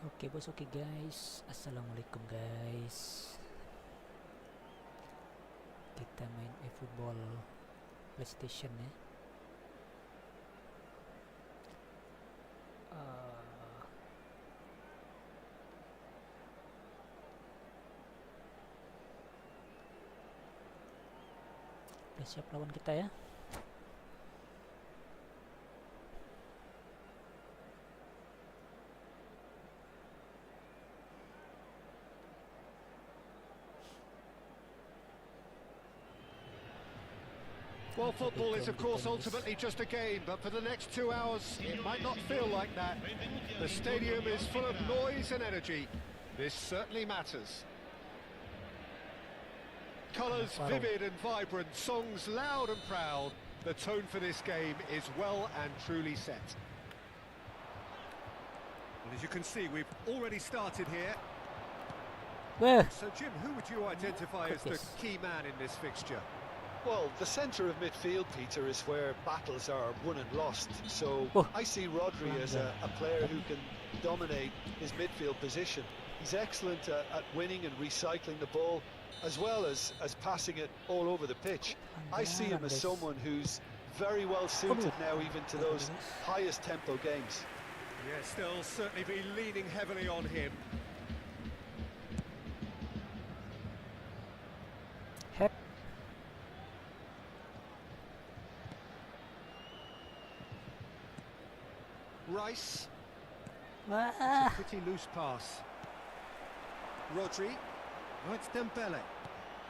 Oke bos, oke guys. Assalamualaikum guys. Kita main eFootball PlayStation ya. Udah siap lawan kita ya. Well, football is of course ultimately just a game, but for the next 2 hours it might not feel like that. The stadium is full of noise and energy. This certainly matters. Colours vivid and vibrant, songs loud and proud. The tone for this game is well and truly set. And as you can see, we've already started here. So Jim, who would you identify as the key man in this fixture? Well, the centre of midfield, Peter, is where battles are won and lost. So I see Rodri as a player who can dominate his midfield position. He's excellent at winning and recycling the ball, as well as passing it all over the pitch. I see him as someone who's very well suited now even to those highest tempo games. Yes, they'll certainly be leaning heavily on him. Rice. It's a pretty loose pass. Rodri. Oh, it's Dembele.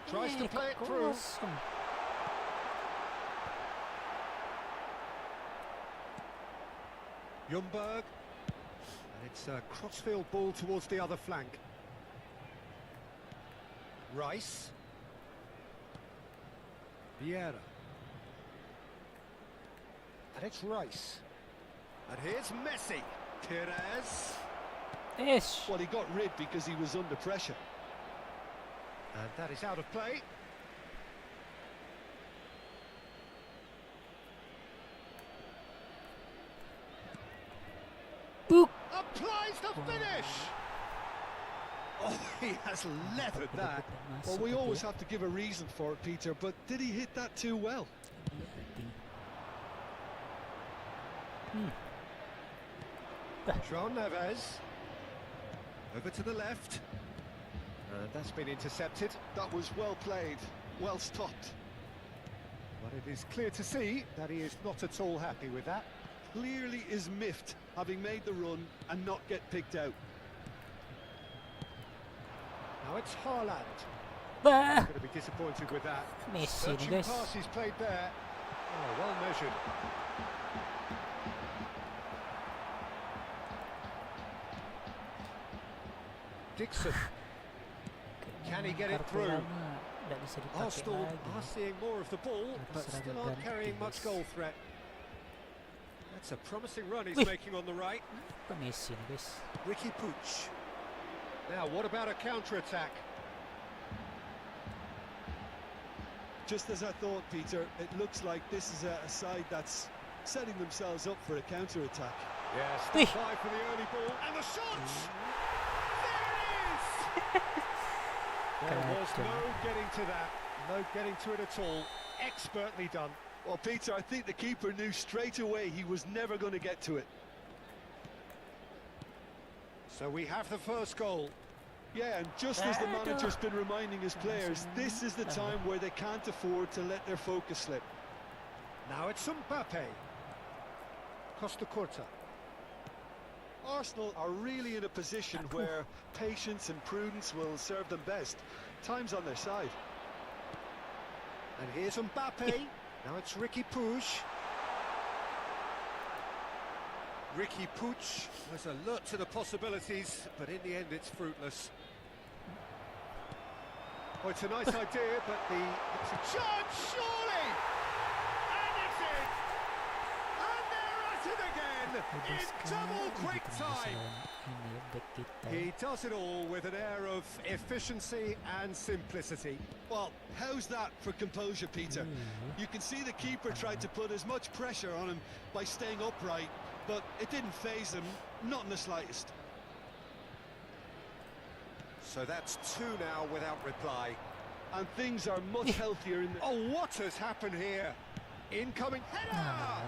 Tries to play it through. Ljungberg. And it's a crossfield ball towards the other flank. Rice. Vieira. And it's Rice. And here's Messi. Perez. Yes. Well, he got rid because he was under pressure. And that is out of play. Boop. Applies the finish. Oh, he has leathered that. Well, we always have to give a reason for it, Peter, but did he hit that too well? João Neves. Over to the left. And that's been intercepted. That was well played, well stopped. But it is clear to see that he is not at all happy with that. Clearly is miffed, having made the run and not get picked out. Now it's Haaland. Going to be disappointed with that. Messi, Searching pass he's played there. Oh, well measured. Dixon. Can he get it through? Arsenal are seeing more of the ball, but still aren't carrying much goal threat. That's a promising run he's making on the right. Ricky Puig. Now, what about a counter-attack? Just as I thought, Peter, it looks like this is a side that's setting themselves up for a counter-attack. Yes, the try for the early ball, and the shot! There was no getting to that, no getting to it at all. Expertly done. Well, Peter, I think the keeper knew straight away he was never going to get to it. So we have the first goal. Yeah, and just as the manager's been reminding his players, this is the time where they can't afford to let their focus slip. Now it's Mbappe. Costa Curta. Arsenal are really in a position where patience and prudence will serve them best. Time's on their side. And here's Mbappe. Now it's Ricky Puig. Ricky Puig was alert to the possibilities, but in the end it's fruitless. Oh, it's a nice idea, but it's a chance, surely! And it's in! And they're at it again! In double quick time! He does it all with an air of efficiency and simplicity. Well, how's that for composure, Peter? You can see the keeper tried to put as much pressure on him by staying upright, but it didn't faze him, not in the slightest. So that's 2 now without reply. And things are much healthier in the... Oh, what has happened here? Incoming header! Nah,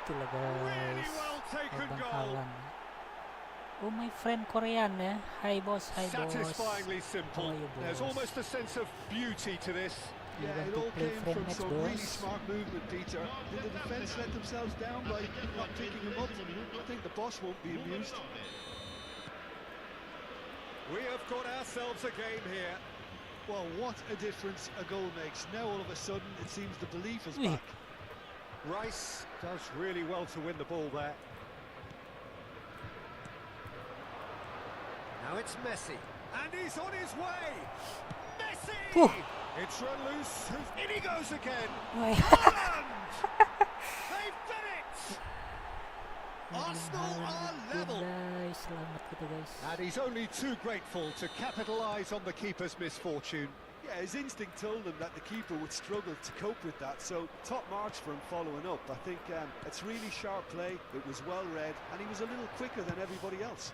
itulah guys. Really well taken Abang goal. Haaland. Oh, my friend Korean ya. Hi boss, hi boss. Satisfyingly How simple. are you, There's boss? almost a sense of beauty to this. Yeah, want it to all play came friend from match, some really boss? smart movement, Peter. Did the defence let themselves down by not picking him up? I think the boss won't be amused. We have got ourselves a game here. Well, what a difference a goal makes. Now all of a sudden it seems the belief is back. Rice does really well to win the ball there. Now it's Messi, and he's on his way. Messi! Whew. It's run loose. In he goes again. Why? Haaland! They've done it! Arsenal are level. Guys, selamat kita guys. And he's only too grateful to capitalise on the keeper's misfortune. Yeah, his instinct told him that the keeper would struggle to cope with that, so top marks for him following up. I think it's really sharp play, it was well read, and he was a little quicker than everybody else.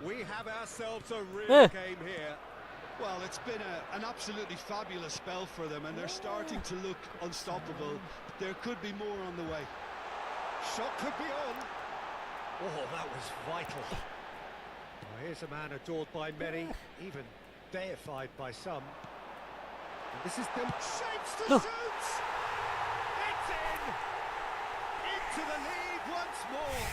We have ourselves a real game here. Well, it's been an absolutely fabulous spell for them, and they're starting to look unstoppable. There could be more on the way. Shot could be on. Oh, that was vital. Well, here's a man adored by many, even deified by some. And this is them shapes to shoot! It's in! Into the lead once more.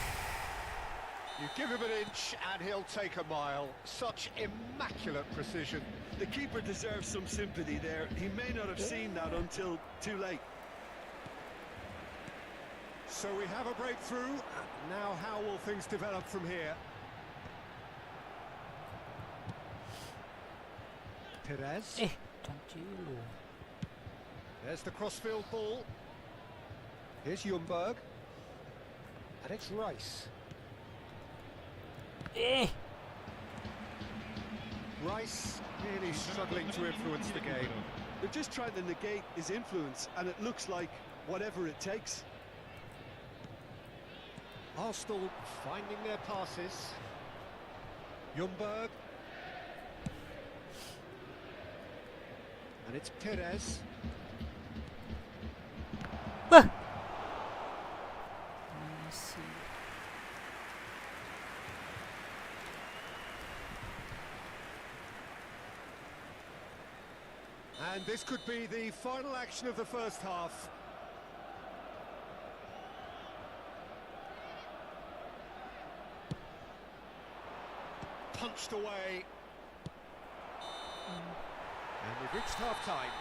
You give him an inch and he'll take a mile. Such immaculate precision. The keeper deserves some sympathy there. He may not have seen that until too late. So we have a breakthrough. Now how will things develop from here? Perez. Tranquilo. There's the crossfield ball. Here's Ljungberg. And it's Rice. Rice really struggling to influence the game. They're just trying to negate his influence, and it looks like whatever it takes. Arsenal finding their passes. Ljungberg. And it's Perez. Messi. And this could be the final action of the first half. Punched away. And we've reached half-time.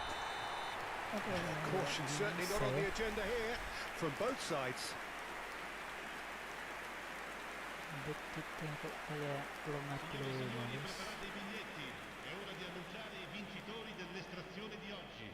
Caution certainly not on the agenda here from both sides. Bet kita kok kayak lemah dulu guys. È ora di annunciare i vincitori dell'estrazione di oggi.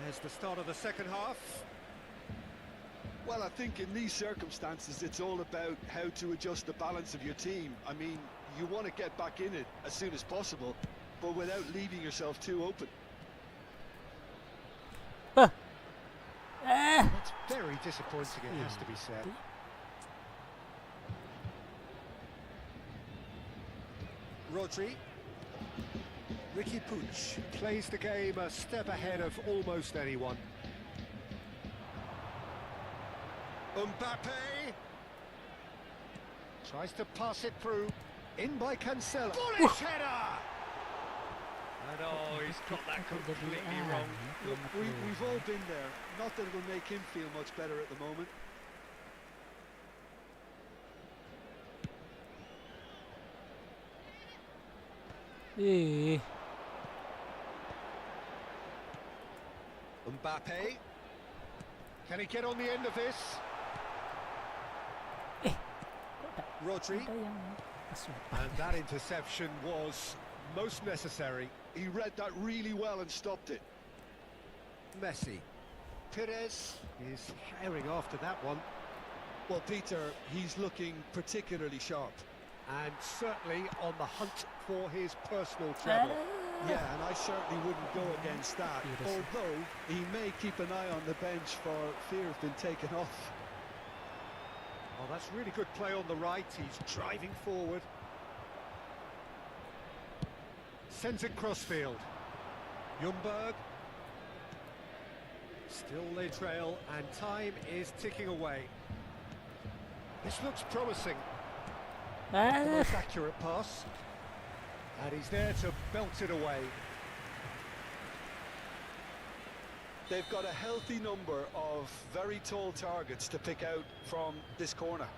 There's the start of the second half. Well, I think in these circumstances, it's all about how to adjust the balance of your team. I mean, you want to get back in it as soon as possible, but without leaving yourself too open. That's very disappointing, it has to be said. Rodri. Ricky Puig plays the game a step ahead of almost anyone. Mbappe tries to pass it through. In by Cancelo. Bullish header! And oh, he's got that completely wrong. Look, we've all been there. Not that it'll make him feel much better at the moment. Mbappe. Can he get on the end of this? Rodri. Ada yang pas And that interception was most necessary. He read that really well and stopped it. Messi. Perez is herring after that one. Well, Peter, he's looking particularly sharp. And certainly on the hunt for his personal treble. Yeah, and I certainly wouldn't go against that, although he may keep an eye on the bench for fear of being taken off. Oh, that's really good play on the right. He's driving forward. Sends it crossfield. Ljungberg. Still they trail, and time is ticking away. This looks promising. The most accurate pass. And he's there to belt it away. They've got a healthy number of very tall targets to pick out from this corner.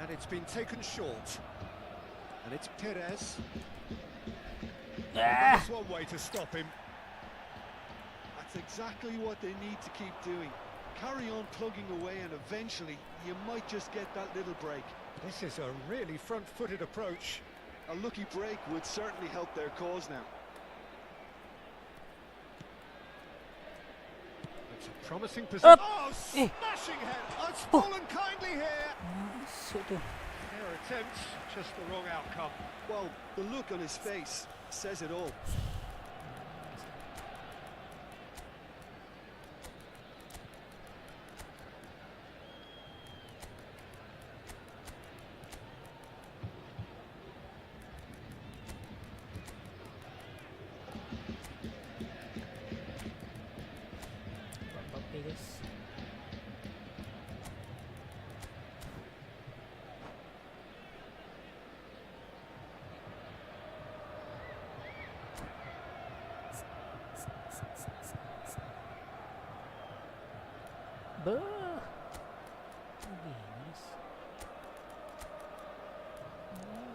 And it's been taken short. And it's Perez. That's one way to stop him. That's exactly what they need to keep doing. Carry on plugging away, and eventually you might just get that little break. This is a really front-footed approach. A lucky break would certainly help their cause now. It's a promising position. Oh, smashing head! Oh, it's fallen kindly here. Their attempt, just the wrong outcome. Well, the look on his face says it all.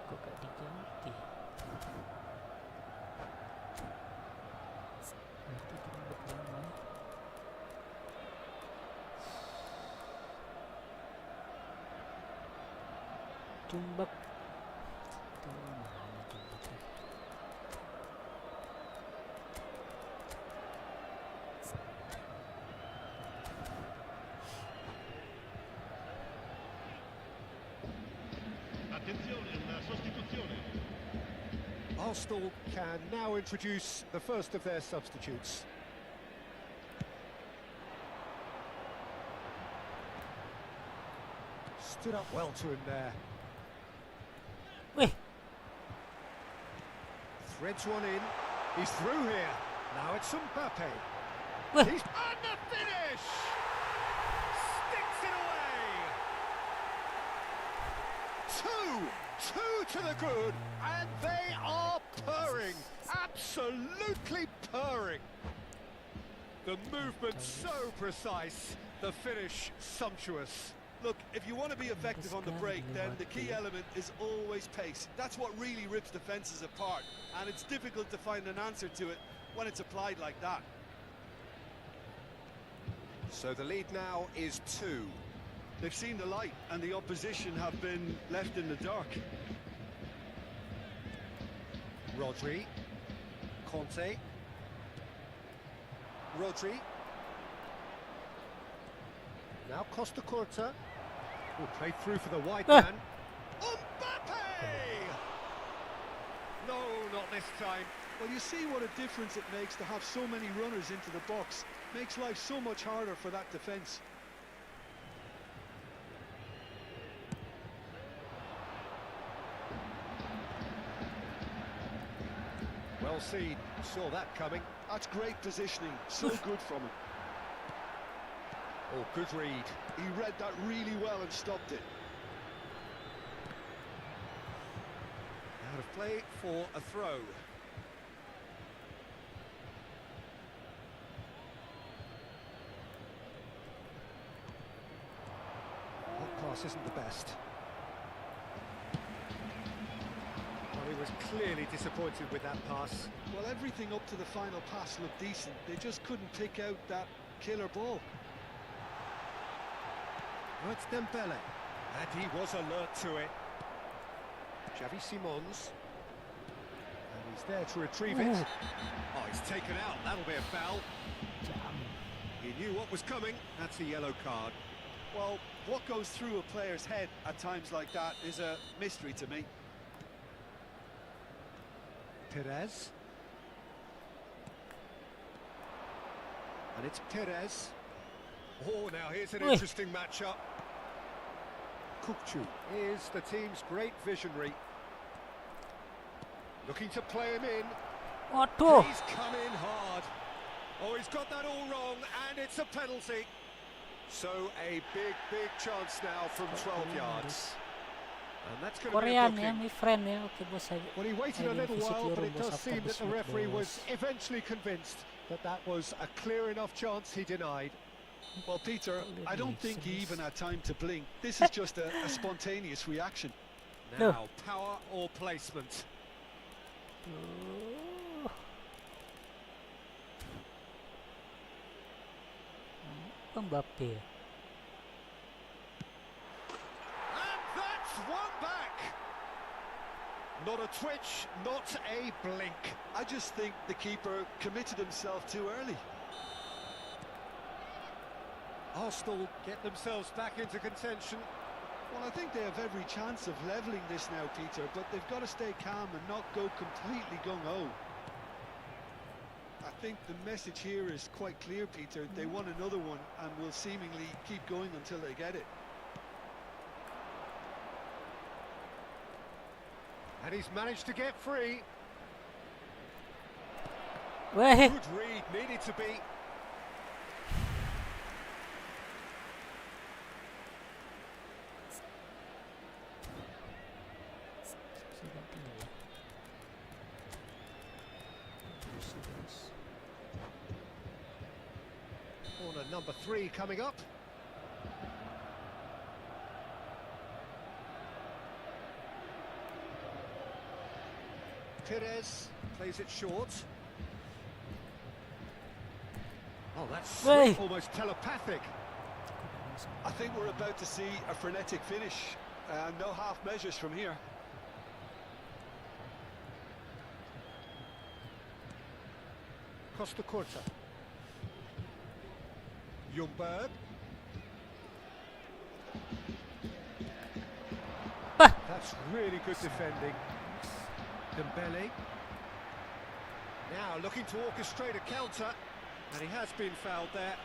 Kok gak diganti? Berarti terlalu lama. Jumbak. Attenzione, una sostituzione. Arsenal can now introduce the first of their substitutes. Stood up well to him there. Threads one in. He's through here. Now it's Mbappe. He's on the finish! Sticks it away! Two to the good, and they are purring. Absolutely purring. The movement so precise, the finish sumptuous. Look, if you want to be effective on the break, then the key element is always pace. That's what really rips defences apart, and it's difficult to find an answer to it when it's applied like that. So the lead now is 2. They've seen the light, and the opposition have been left in the dark. Rodri. Conte. Rodri. Now Costa Corta. Will play through for the wide man. Mbappe! No, not this time. Well, you see what a difference it makes to have so many runners into the box. Makes life so much harder for that defence. Well seen, saw that coming. That's great positioning, so good from him. Oh, good read. He read that really well and stopped it. Out of play for a throw. That pass isn't the best. Well, he was clearly disappointed with that pass. Well, everything up to the final pass looked decent. They just couldn't pick out that killer ball. Oh, it's Dembele. And he was alert to it. Xavi Simons. And he's there to retrieve it. Oh, he's taken out. That'll be a foul. He knew what was coming. That's a yellow card. Well, what goes through a player's head at times like that is a mystery to me. Perez. And it's Perez. Oh, now here's an interesting matchup. Kukcu is the team's great visionary. Looking to play him in. He's come in hard. Oh, he's got that all wrong, and it's a penalty. So a big chance now from 12 yards. And that's going to be a booking. my friend ya. Okay, boss. Well, he waited a little while, but it does seem that the referee was eventually convinced that that was a clear enough chance he denied. Well, Peter, I don't think he even had time to blink. This is just a spontaneous reaction. Now, power or placement? Mbappe. And that's one back. Not a twitch, not a blink. I just think the keeper committed himself too early. Arsenal get themselves back into contention. Well, I think they have every chance of levelling this now, Peter, but they've got to stay calm and not go completely gung-ho. I think the message here is quite clear, Peter. They want another one and will seemingly keep going until they get it. And he's managed to get free. Weh. Good read, needed to be. Corner number 3 coming up. Perez plays it short. Oh, that's sweet, almost telepathic. I think we're about to see a frenetic finish. No half measures from here. Costa Corta. Ljungberg. That's really good defending. Dembele. Now looking to orchestrate a counter, and he has been fouled there.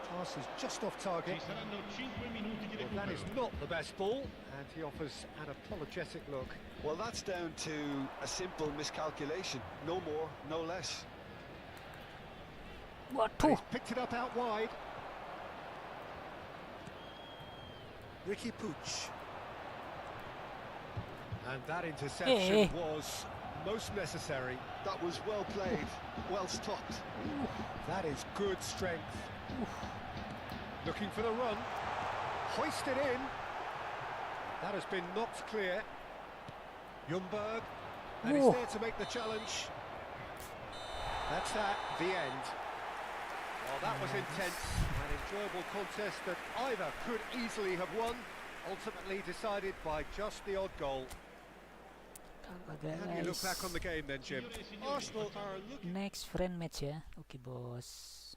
Pass is just off target. Well, that is not the best ball, and he offers an apologetic look. Well, that's down to a simple miscalculation. No more, no less. And he's picked it up out wide. Ricky Puig. And that interception was most necessary. That was well played, well stopped. That is good strength. Looking for the run. Hoisted in. That has been knocked clear. Ljungberg. And he's there to make the challenge. That's at the end. Well, that was intense. An enjoyable contest that either could easily have won. Ultimately decided by just the odd goal. How do you look back on the game then, Jim? Arsenal are looking... Next friend match ya. Okay, bos.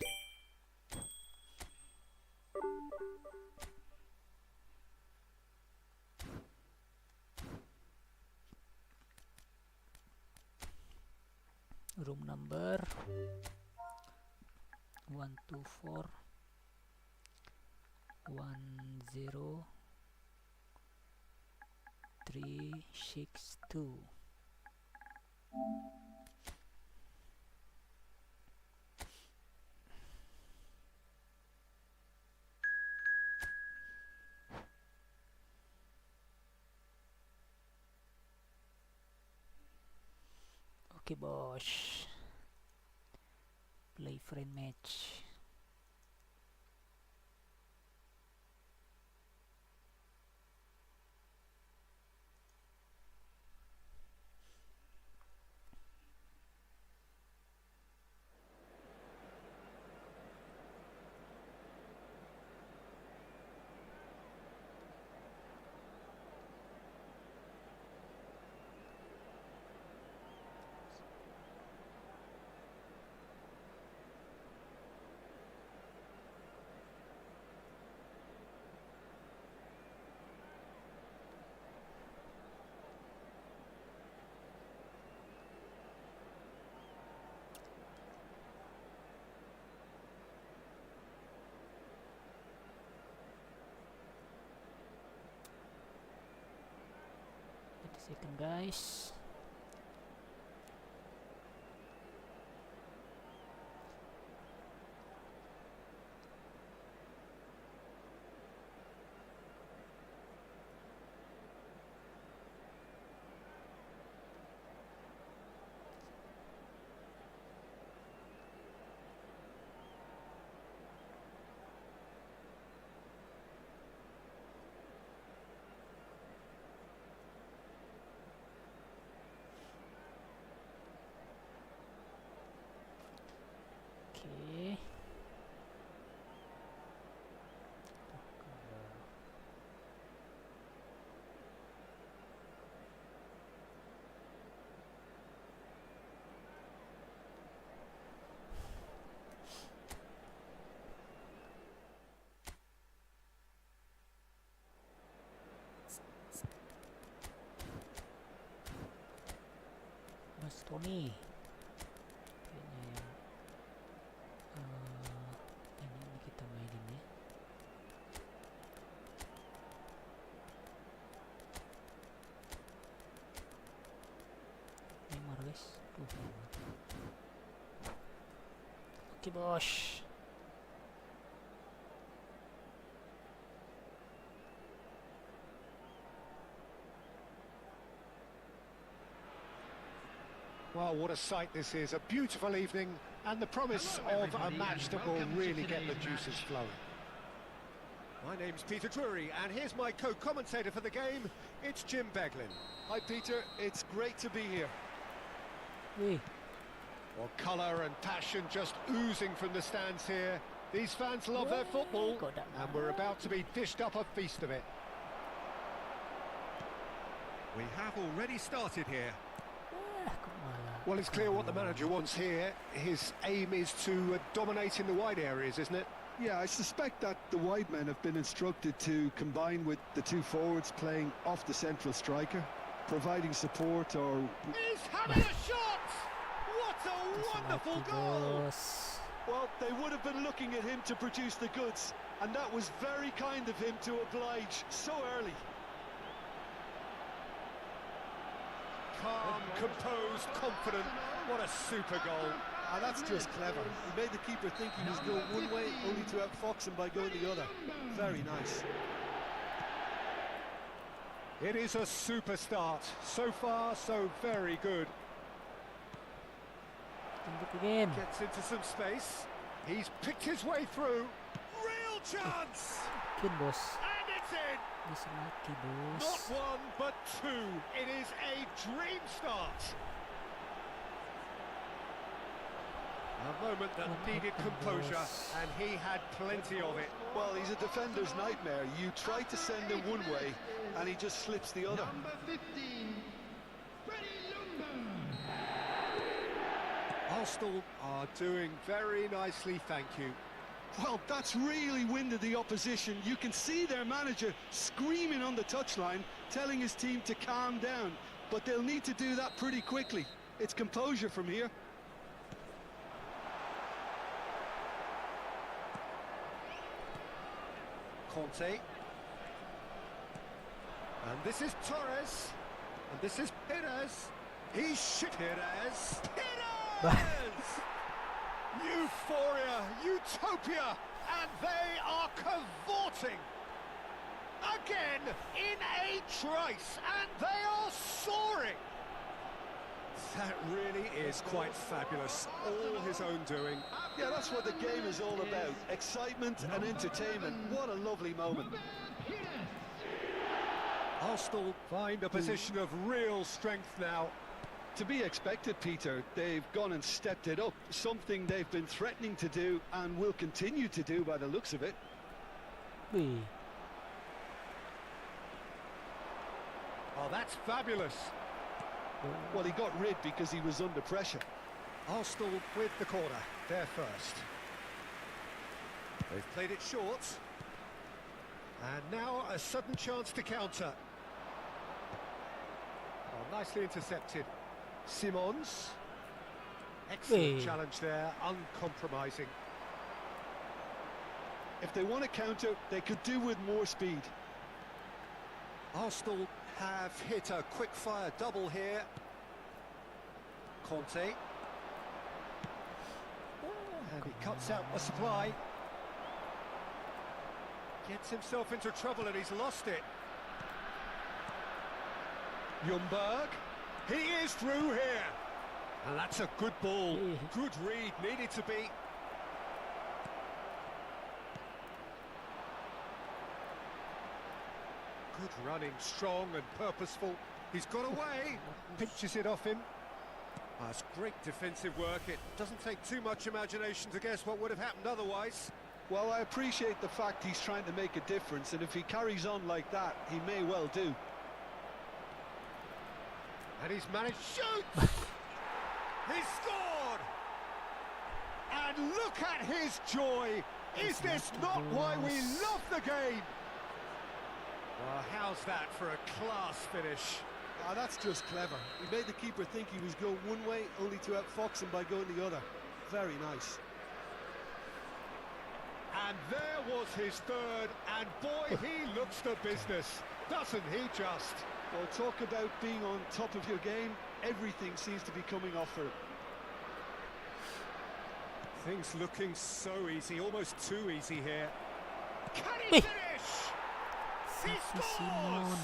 Room number 124 10362. Okay, boss. Play play friend match. Second, guys. Okay. Mas Tony. Ini kita mainin ya. Neymar, guys. Oke, bos. Well, what a sight this is. A beautiful evening and the promise of a match that will really get the juices flowing. My name's Peter Drury, and here's my co-commentator for the game. It's Jim Beglin. Hi, Peter. It's great to be here. Wih, Well, colour and passion just oozing from the stands here. These fans love their football, and we're about to be dished up a feast of it. We have already started here. kok malah. Well, it's clear what the manager wants here. His aim is to dominate in the wide areas, isn't it? Yeah, I suspect that the wide men have been instructed to combine with the two forwards playing off the central striker, providing support or... He's having a shot! What a wonderful Laki, goal! bos. Well, they would have been looking at him to produce the goods, and that was very kind of him to oblige so early. Calm, composed, confident. What a super goal. And that's just clever. He made the keeper think he was going one way, only to outfox him by going the other. Very nice. It is a super start. So far, so very good. Tembak again. Gets into some space. He's picked his way through. Real chance! Mungkin, bos. And it's in! Bisa laki, Not bos. one, but two. It is a dream start. A moment that needed composure, and he had plenty of it. Well, he's a defender's nightmare. You try to send him one way, and he just slips the other. Number 15, Freddie Lumber. Arsenal are doing very nicely, thank you. Well, that's really winded the opposition. You can see their manager screaming on the touchline, telling his team to calm down. But they'll need to do that pretty quickly. It's composure from here. Conte. And this is Torres. And this is Perez. He's shit. Perez. Perez! Euphoria, utopia, and they are cavorting. Again, in a trice, and they are soaring. That really is quite fabulous. All his own doing. Yeah, that's what the game is all about. Excitement and entertainment. What a lovely moment. Arsenal find a position of real strength now. To be expected, Peter. They've gone and stepped it up. Something they've been threatening to do and will continue to do by the looks of it. Wih, Oh, that's fabulous. Well, he got rid because he was under pressure. Arsenal with the corner. They're first. They've played it short. And now a sudden chance to counter. Oh, nicely intercepted. Simons. Excellent Hey. challenge there, uncompromising. If they want to counter, they could do with more speed. Arsenal have hit a quick-fire double here. Conte. And he cuts out the supply. Gets himself into trouble and he's lost it. Ljungberg. He is through here. And that's a good ball. Good read, needed to be. Good running, strong and purposeful. He's got away. Pinches it off him. That's great defensive work. It doesn't take too much imagination to guess what would have happened otherwise. Well, I appreciate the fact he's trying to make a difference, and if he carries on like that, he may well do. And he's managed to shoot! He scored! And look at his joy! Is this not why we love the game? Well, how's that for a class finish? Ah, that's just clever. He made the keeper think he was going one way, only to outfox him by going the other. Very nice. And there was his third, and boy, he looks the business, doesn't he just? Well, talk about being on top of your game. Everything seems to be coming off for him. Things looking so easy, almost too easy here. Can he finish? He scores!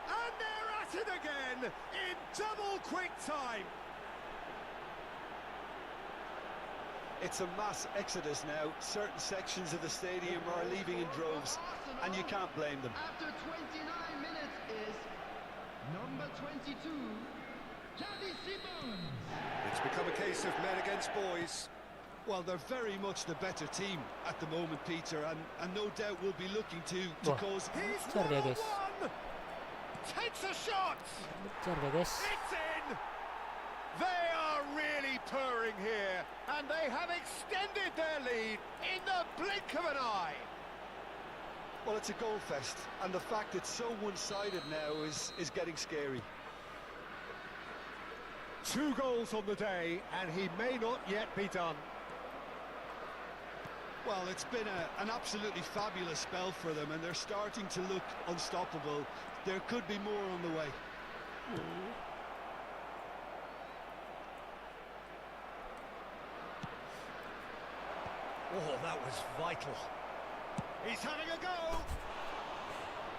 And they're at it again in double quick time. It's a mass exodus now. Certain sections of the stadium are leaving in droves, and you can't blame them. After 29 minutes is number 22, JADWAL. It's become a case of men against boys. Well, they're very much the better team at the moment, Peter, and no doubt will be looking to cause... He's Bentar ya, guys. one-on-one. Takes a shot. Bentar ya, guys. It's in. They are really purring here, and they have extended their lead in the blink of an eye. Well, it's a goal fest, and the fact it's so one-sided now is getting scary. 2 goals on the day, and he may not yet be done. Well, it's been an absolutely fabulous spell for them, and they're starting to look unstoppable. There could be more on the way. Oh, that was vital. He's having a go.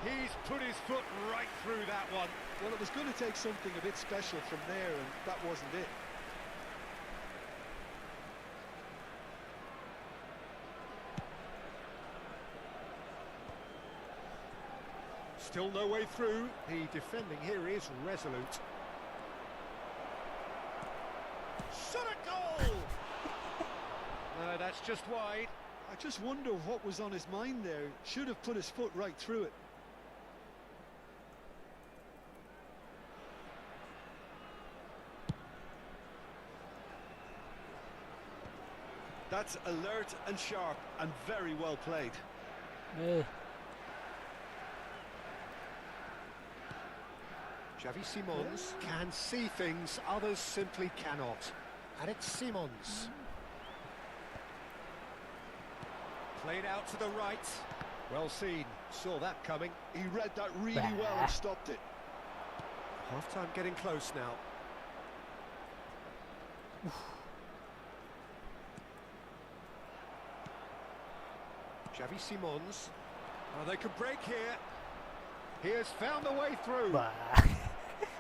He's put his foot right through that one. Well, it was going to take something a bit special from there, and that wasn't it. Still no way through. The defending here is resolute. Shot a goal! No, that's just wide. I just wonder what was on his mind there. Should have put his foot right through it. That's alert and sharp and very well played. Eh, Xavi Simons can see things others simply cannot. And it's Simons. Played out to the right. Well seen. Saw that coming. He read that really well and stopped it. Half-time getting close now. Xavi Simons. Oh, they could break here. He has found a way through. bah.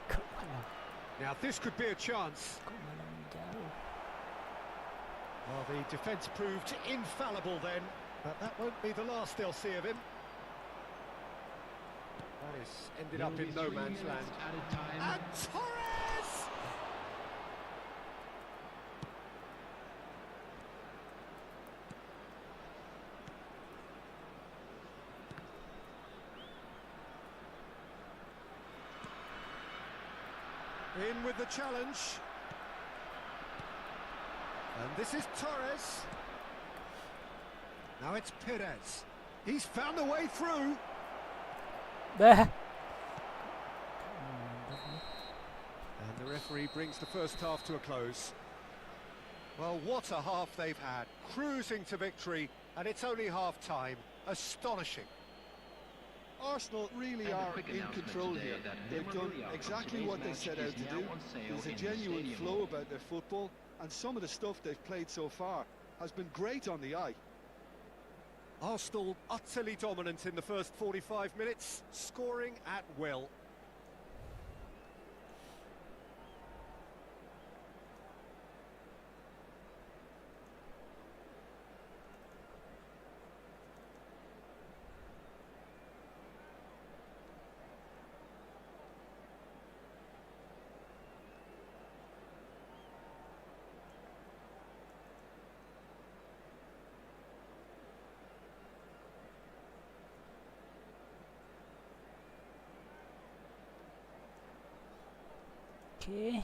Kemana? Now this could be a chance. Kok malah menjauh? Well, the defence proved infallible then, but that won't be the last they'll see of him. That has ended up in no man's land. And Torres! In with the challenge. And this is Torres. Now it's Perez. He's found a way through. Bah. And the referee brings the first half to a close. Well, what a half they've had. Cruising to victory, and it's only half-time. Astonishing. Arsenal really are in control here. They've done exactly what they set out to do. There's a genuine flow about their football, and some of the stuff they've played so far has been great on the eye. Arsenal utterly dominant in the first 45 minutes, scoring at will. Okay.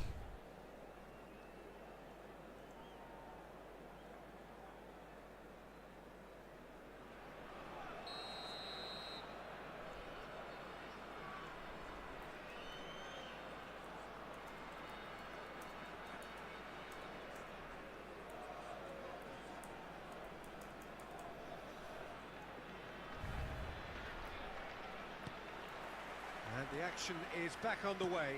And the action is back on the way.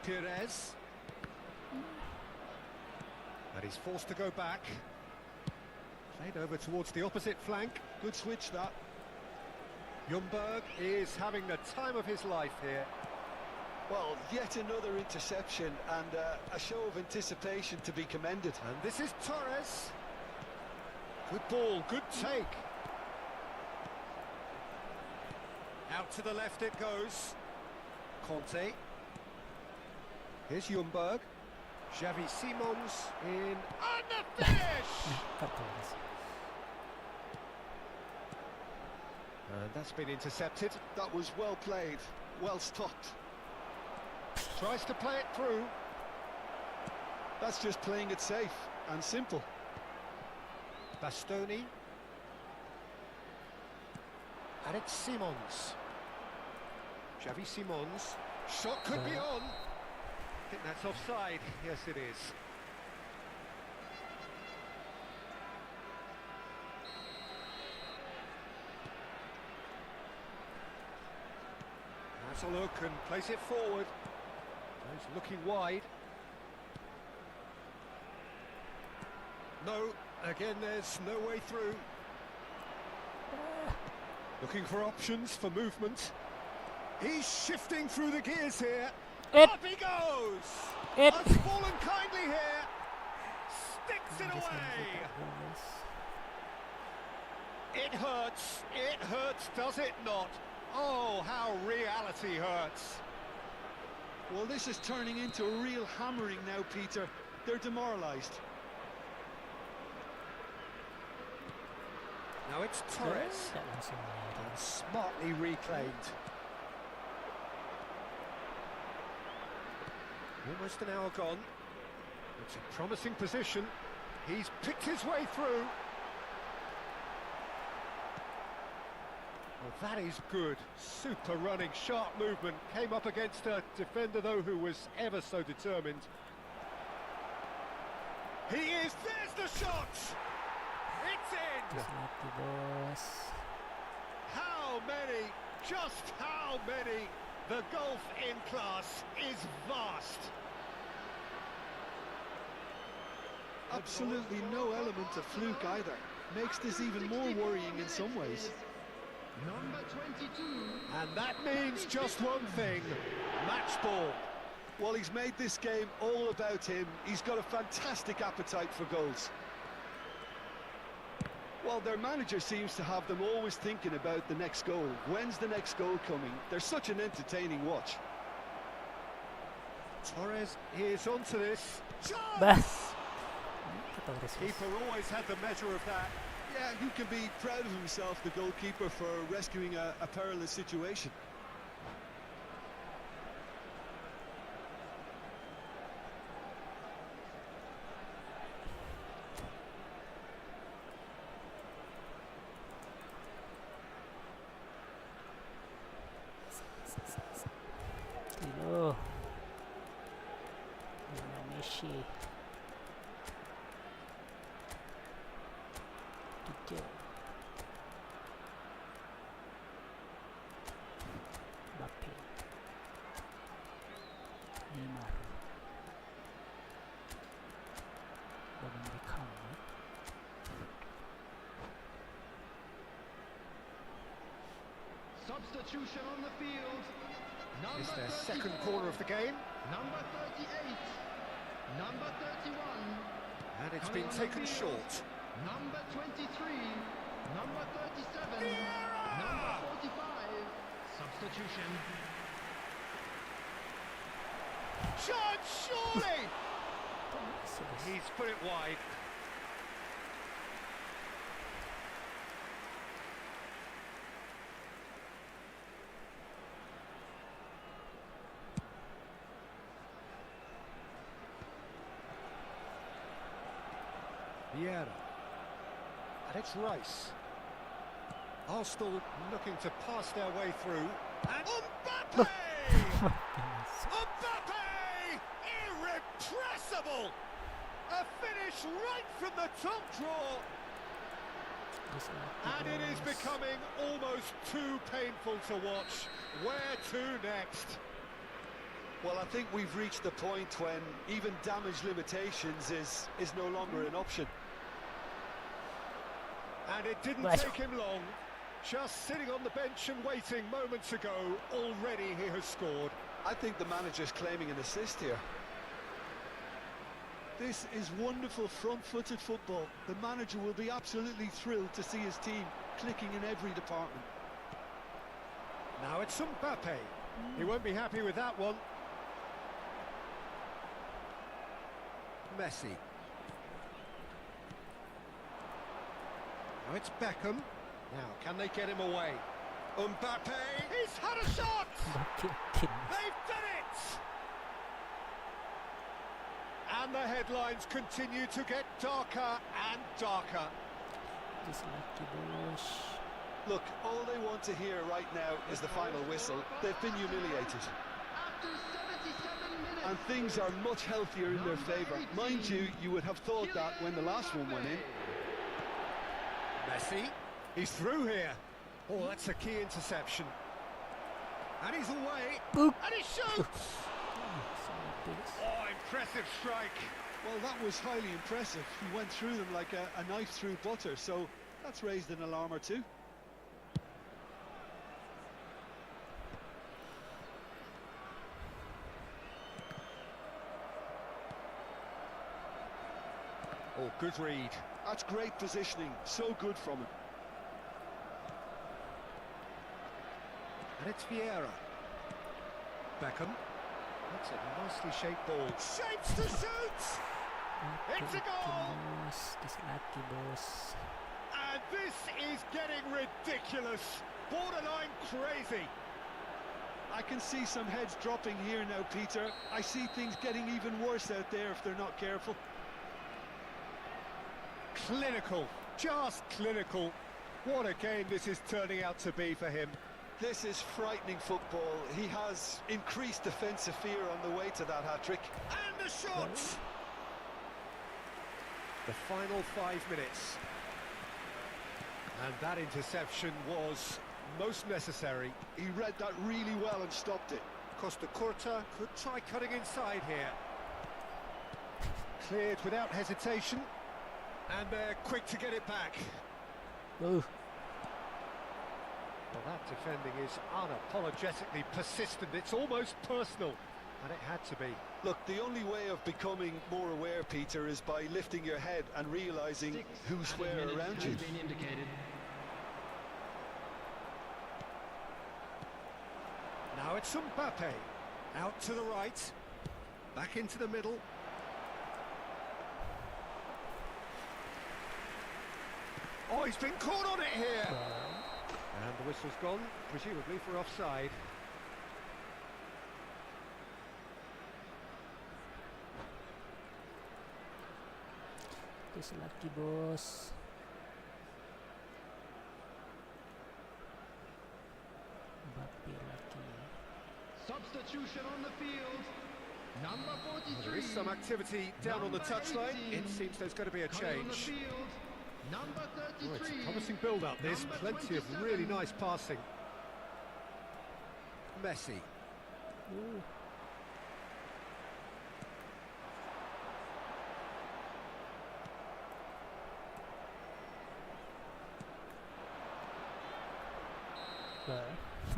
Perez. And he's forced to go back. Played over towards the opposite flank. Good switch, that. Ljungberg is having the time of his life here. Well, yet another interception and a show of anticipation to be commended. And this is Torres. Good ball, good take. Out to the left it goes. Conte. Here's Ljungberg. Xavi Simons in. And the finish! And that's been intercepted. That was well played, well stopped. Tries to play it through. That's just playing it safe and simple. Bastoni. And it's Simons. Xavi Simons. Shot could be on. I think that's offside. Yes, it is. Has a look and plays it forward. He's looking wide. No, again there's no way through. Looking for options for movement. He's shifting through the gears here. Up he goes! Has fallen kindly here. Sticks it away. It hurts, does it not? Oh, how reality hurts. Well, this is turning into a real hammering now, Peter. They're demoralised. Now it's Torres. And smartly reclaimed. Almost an hour gone. It's a promising position. He's picked his way through. Well, that is good. Super running, sharp movement. Came up against a defender, though, who was ever so determined. He is. There's the shot. It's in. How many? Just how many? The gulf in class is vast. Absolutely no element of fluke either. Makes this even more worrying in some ways. Number 22. And that means just one thing, match ball. Well, he's made this game all about him. He's got a fantastic appetite for goals. Well, their manager seems to have them always thinking about the next goal. When's the next goal coming? They're such an entertaining watch. Torres is onto this. Bas. Keeper always had the measure of that. Yeah, he can be proud of himself, the goalkeeper, for rescuing a perilous situation. Hello. Messi. Kecil. Mbappe. Neymar. Beckham. Substitution on the field. It's Number their 34. second corner of the game. Number 38. Number 31. And it's Coming been on the taken field. short. Number 23. Number 37. Number 45. Substitution. Shot, surely! He's put it wide. Vieira. And it's Rice. Arsenal looking to pass their way through. And Mbappe! Mbappe! Irrepressible! A finish right from the top draw. And it is becoming almost too painful to watch. Where to next? Well, I think we've reached the point when even damage limitations is no longer an option. And it didn't take him long. Just sitting on the bench and waiting moments ago, already he has scored. I think the manager's claiming an assist here. This is wonderful front-footed football. The manager will be absolutely thrilled to see his team clicking in every department. Now it's Mbappe. He won't be happy with that one. Messi. Now it's Beckham. Now, can they get him away? Mbappe, he's had a shot! They've done it! And the headlines continue to get darker and darker. Look, all they want to hear right now is the final whistle. They've been humiliated. After 77 minutes. And things are much healthier in their favour. Mind you, you would have thought that when the last one went in. Messi, he's through here. Oh, that's a key interception. And he's away. Boop. And he shoots! Oh, impressive strike. Well, that was highly impressive. He went through them like a knife through butter, so that's raised an alarm or two. Oh, good read. That's great positioning, so good from him. And it's Vieira. Beckham. That's a nicely shaped ball. Shapes to shoot! It's a goal! And this is getting ridiculous. Borderline crazy. I can see some heads dropping here now, Peter. I see things getting even worse out there if they're not careful. Clinical, just clinical. What a game this is turning out to be for him. This is frightening football. He has increased defensive fear on the way to that hat-trick. And the shot! The final 5 minutes. And that interception was most necessary. He read that really well and stopped it. Costa Curta could try cutting inside here. Cleared without hesitation. And they're quick to get it back. Oh. Defending is unapologetically persistent. It's almost personal, and it had to be. Look, the only way of becoming more aware, Peter, is by lifting your head and realising who's where around you. Now it's Mbappe. Out to the right. Back into the middle. Oh, he's been caught on it here! And the whistle's gone, presumably for offside. This lucky boss. Mbappe lucky. Substitution on the field. Number 43. There is some activity down on the touchline. It seems there's going to be a Coming on the change. field. Number 33. Oh, it's a promising build-up. There's Number plenty of 27. really nice passing. Messi. Ooh.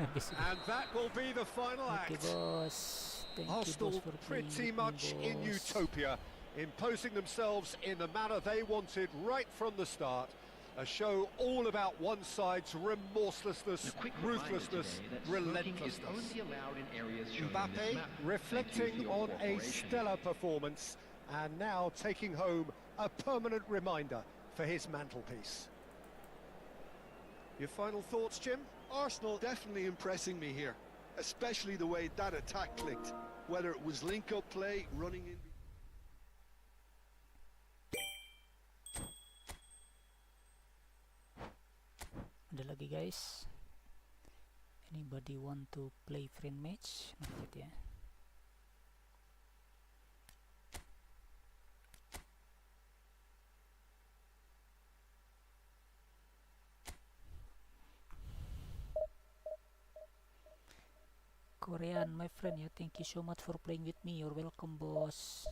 And that will be the final Okay, act. boss. Thank you, Arsenal boss, for playing pretty with me, much in boss. utopia, imposing themselves in the manner they wanted right from the start. A show all about one side's remorselessness, ruthlessness, relentlessness. Mbappe reflecting on a stellar performance and now taking home a permanent reminder for his mantelpiece. Your final thoughts, Jim? Arsenal definitely impressing me here, especially the way that attack clicked, whether it was link-up play, running in. Ada lagi guys. Anybody want to play friend match? Not yet ya. Korean, my friend, yeah, thank you so much for playing with me. You're welcome, boss.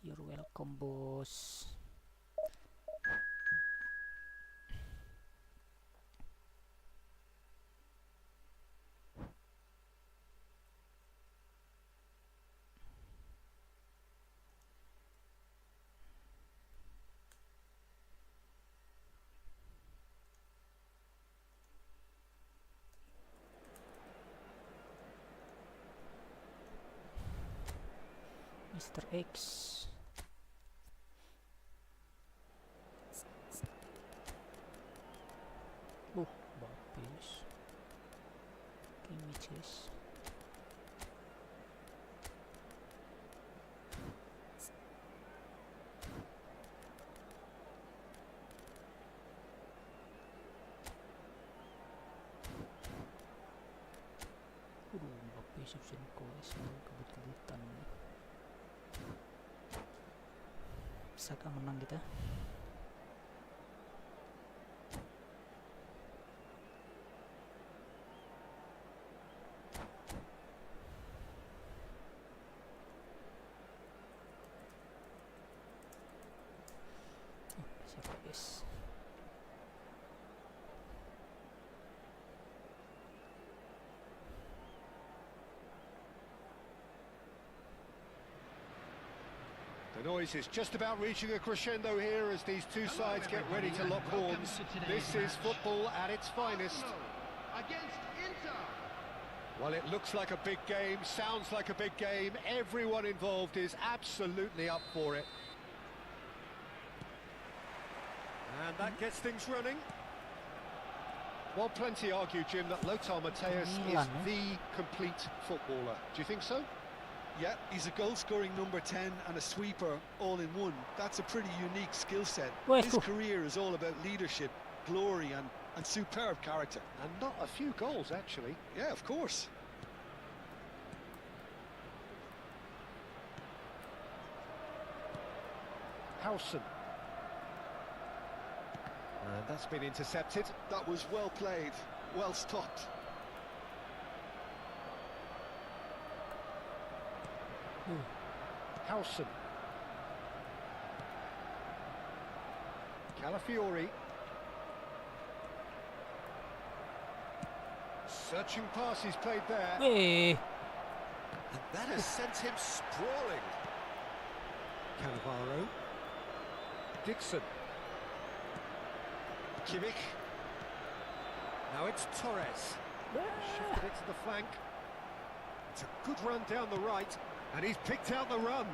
You're welcome, boss. Mr. X. Oh, bagus. Images. Bapak subscribe ko kebut-kebutan. Bisakah menang kita? Siapa guys? The noise is just about reaching a crescendo here as these two sides get ready to lock horns. This is football at its finest. Against Inter. Well, it looks like a big game, sounds like a big game. Everyone involved is absolutely up for it. And that gets things running. Well, plenty argue, Jim, that Lothar Matthäus is the complete footballer. Do you think so? Yeah, he's a goal-scoring number 10 and a sweeper all in one. That's a pretty unique skill set. His career is all about leadership, glory and superb character. And not a few goals, actually. Yeah, of course. Howson. And that's been intercepted. That was well played, well stopped. Howson. Calafiori. Searching pass he's played there. Weh. And that has sent him sprawling. Cannavaro. Dixon. Kimmich. Now it's Torres. Shifted it to the flank. It's a good run down the right, and he's picked out the run.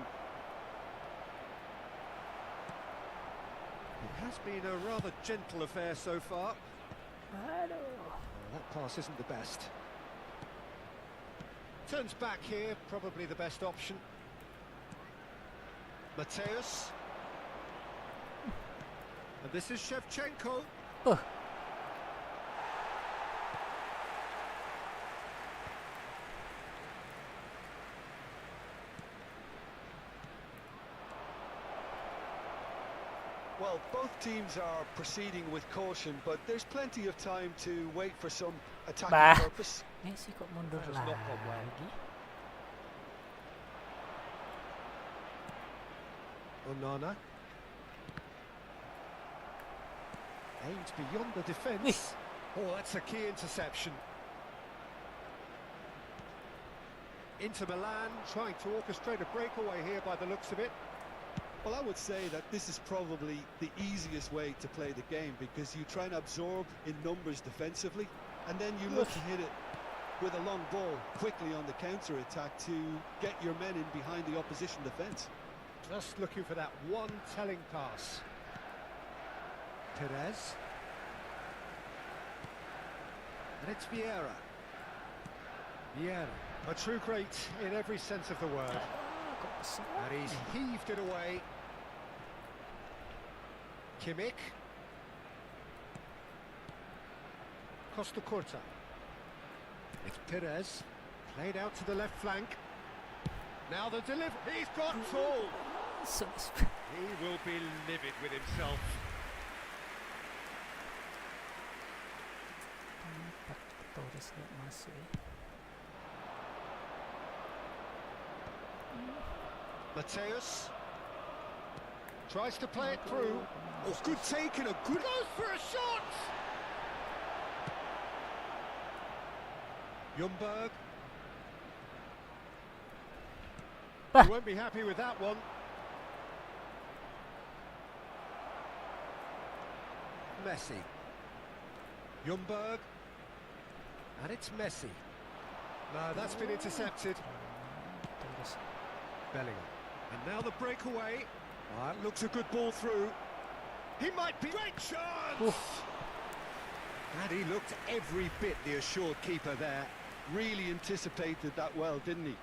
It has been a rather gentle affair so far. Aduh. That pass isn't the best. Turns back here, probably the best option. Mateus. And this is Shevchenko. Oh. Well, both teams are proceeding with caution, but there's plenty of time to wait for some attacking purpose. Messi kok mundur That has not gone well. lagi? Onana. Aims beyond the defence. Oh, that's a key interception. Inter Milan trying to orchestrate a breakaway here by the looks of it. Well, I would say that this is probably the easiest way to play the game, because you try and absorb in numbers defensively, and then you look to hit it with a long ball quickly on the counter-attack to get your men in behind the opposition defence. Just looking for that one telling pass. Perez. And it's Vieira. Vieira, a true great in every sense of the word. And he's heaved it away. Kimmich. Costa Curta. It's Perez. Played out to the left flank. Now the delivery. He's got full. He will be livid with himself. Torres nggak masuk ya. Mateus tries to play it through. Oh, good take and a good goes for a shot. Ljungberg. He won't be happy with that one. Messi. Ljungberg. And it's Messi. No, that's been intercepted. Bellingham. And now the breakaway. That looks a good ball through. He might be... Great chance! Oof. And he looked every bit the assured keeper there. Really anticipated that well, didn't he?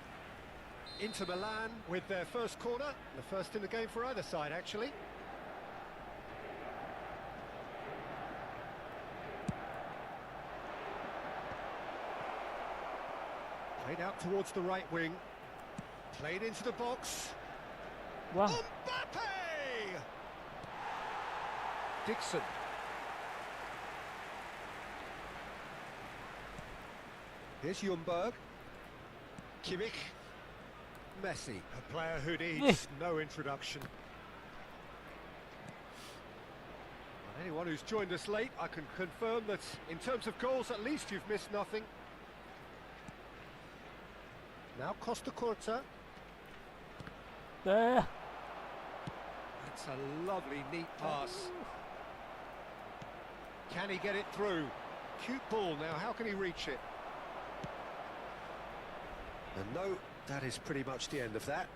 Inter Milan with their first corner. The first in the game for either side, actually. Played out towards the right wing. Played into the box. Wow. Mbappe! Dixon. Here's Ljungberg. Kimmich. Messi, a player who needs no introduction. Well, anyone who's joined us late, I can confirm that in terms of goals, at least you've missed nothing. Now Costa Curta. There. That's a lovely, neat pass. Can he get it through? Cute ball now, how can he reach it? And no, that is pretty much the end of that.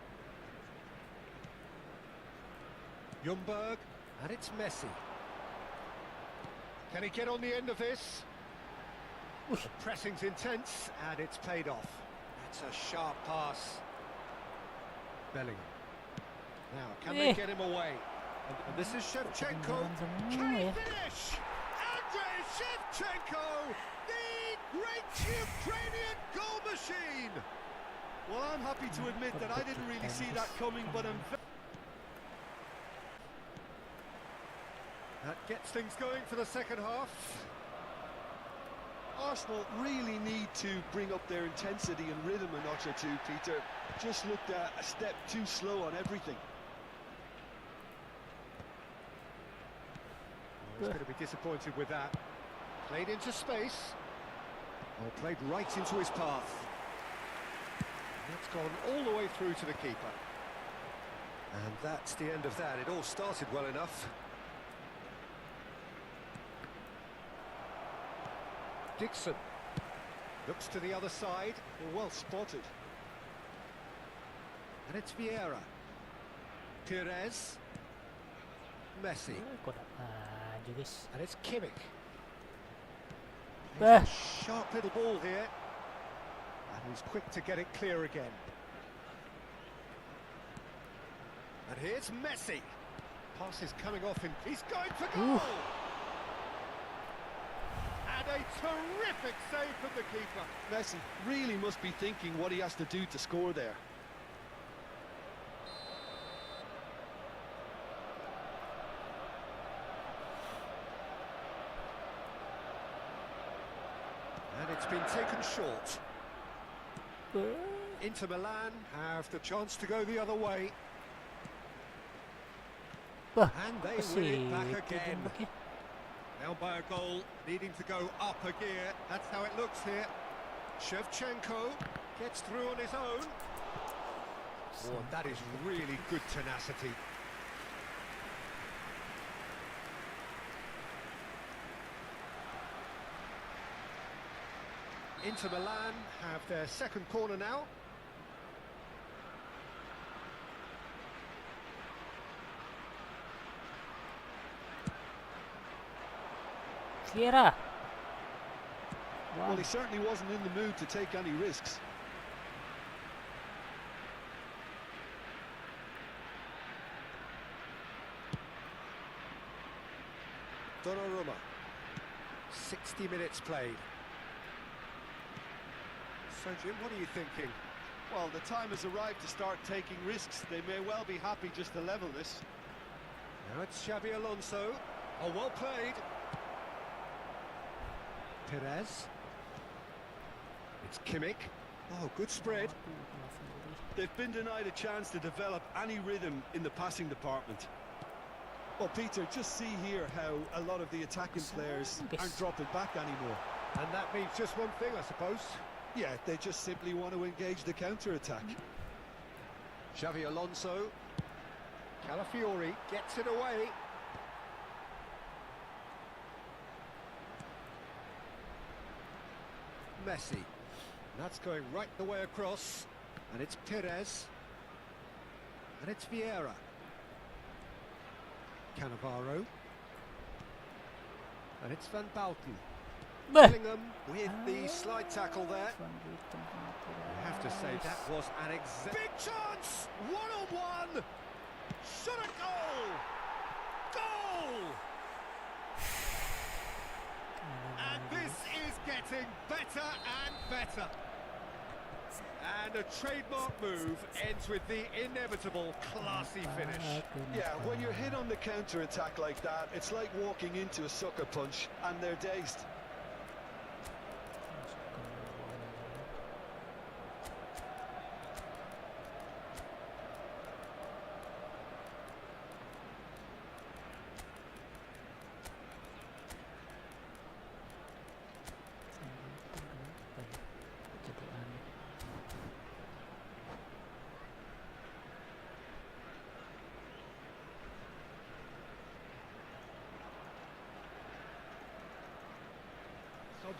Ljungberg, and it's Messi. Can he get on the end of this? The pressing's intense, and it's paid off. That's a sharp pass. Bellingham. Now, can they get him away? And this is Shevchenko. Can he finish? Andrei Shevchenko, the great Ukrainian goal machine. Well, I'm happy to admit that I didn't really see that coming, but that gets things going for the second half. Arsenal really need to bring up their intensity and rhythm a notch or two, Peter. Just looked a step too slow on everything. He's going to be disappointed with that. Played into space. Or played right into his path. That's gone all the way through to the keeper. And that's the end of that. It all started well enough. Dixon looks to the other side. Well spotted. And it's Vieira. Pires. Messi. Kok tak maju guys. And it's Kimmich. Ah. Sharp little ball here. And he's quick to get it clear again. And here's Messi. Pass is coming off him. He's going for goal! Oof. And a terrific save from the keeper. Messi really must be thinking what he has to do to score there. And it's been taken short. Inter Milan have the chance to go the other way. And they win it back again. Down by a goal, needing to go up a gear. That's how it looks here. Shevchenko gets through on his own. Oh, that is really good tenacity. Inter Milan have their second corner now. Vieira. Well, he certainly wasn't in the mood to take any risks. Donnarumma. 60 minutes played. So, Jim, what are you thinking? Well, the time has arrived to start taking risks. They may well be happy just to level this. Now it's Xabi Alonso. Oh, well played. Perez. It's Kimmich. Oh, good spread. They've been denied a chance to develop any rhythm in the passing department. Well, Peter, just see here how a lot of the attacking players aren't dropping back anymore. And that means just one thing, I suppose. Yeah, they just simply want to engage the counter-attack. Xabi Alonso. Calafiori gets it away. Messi. That's going right the way across. And it's Perez. And it's Vieira. Cannavaro. And it's Van Bauten. Bellingham with the slide tackle there. I have to say that was an big chance! One-on-one! Shot a goal! Goal! And this is getting better and better. And a trademark move ends with the inevitable classy finish. Yeah, when you're hit on the counter-attack like that, it's like walking into a sucker punch and they're dazed.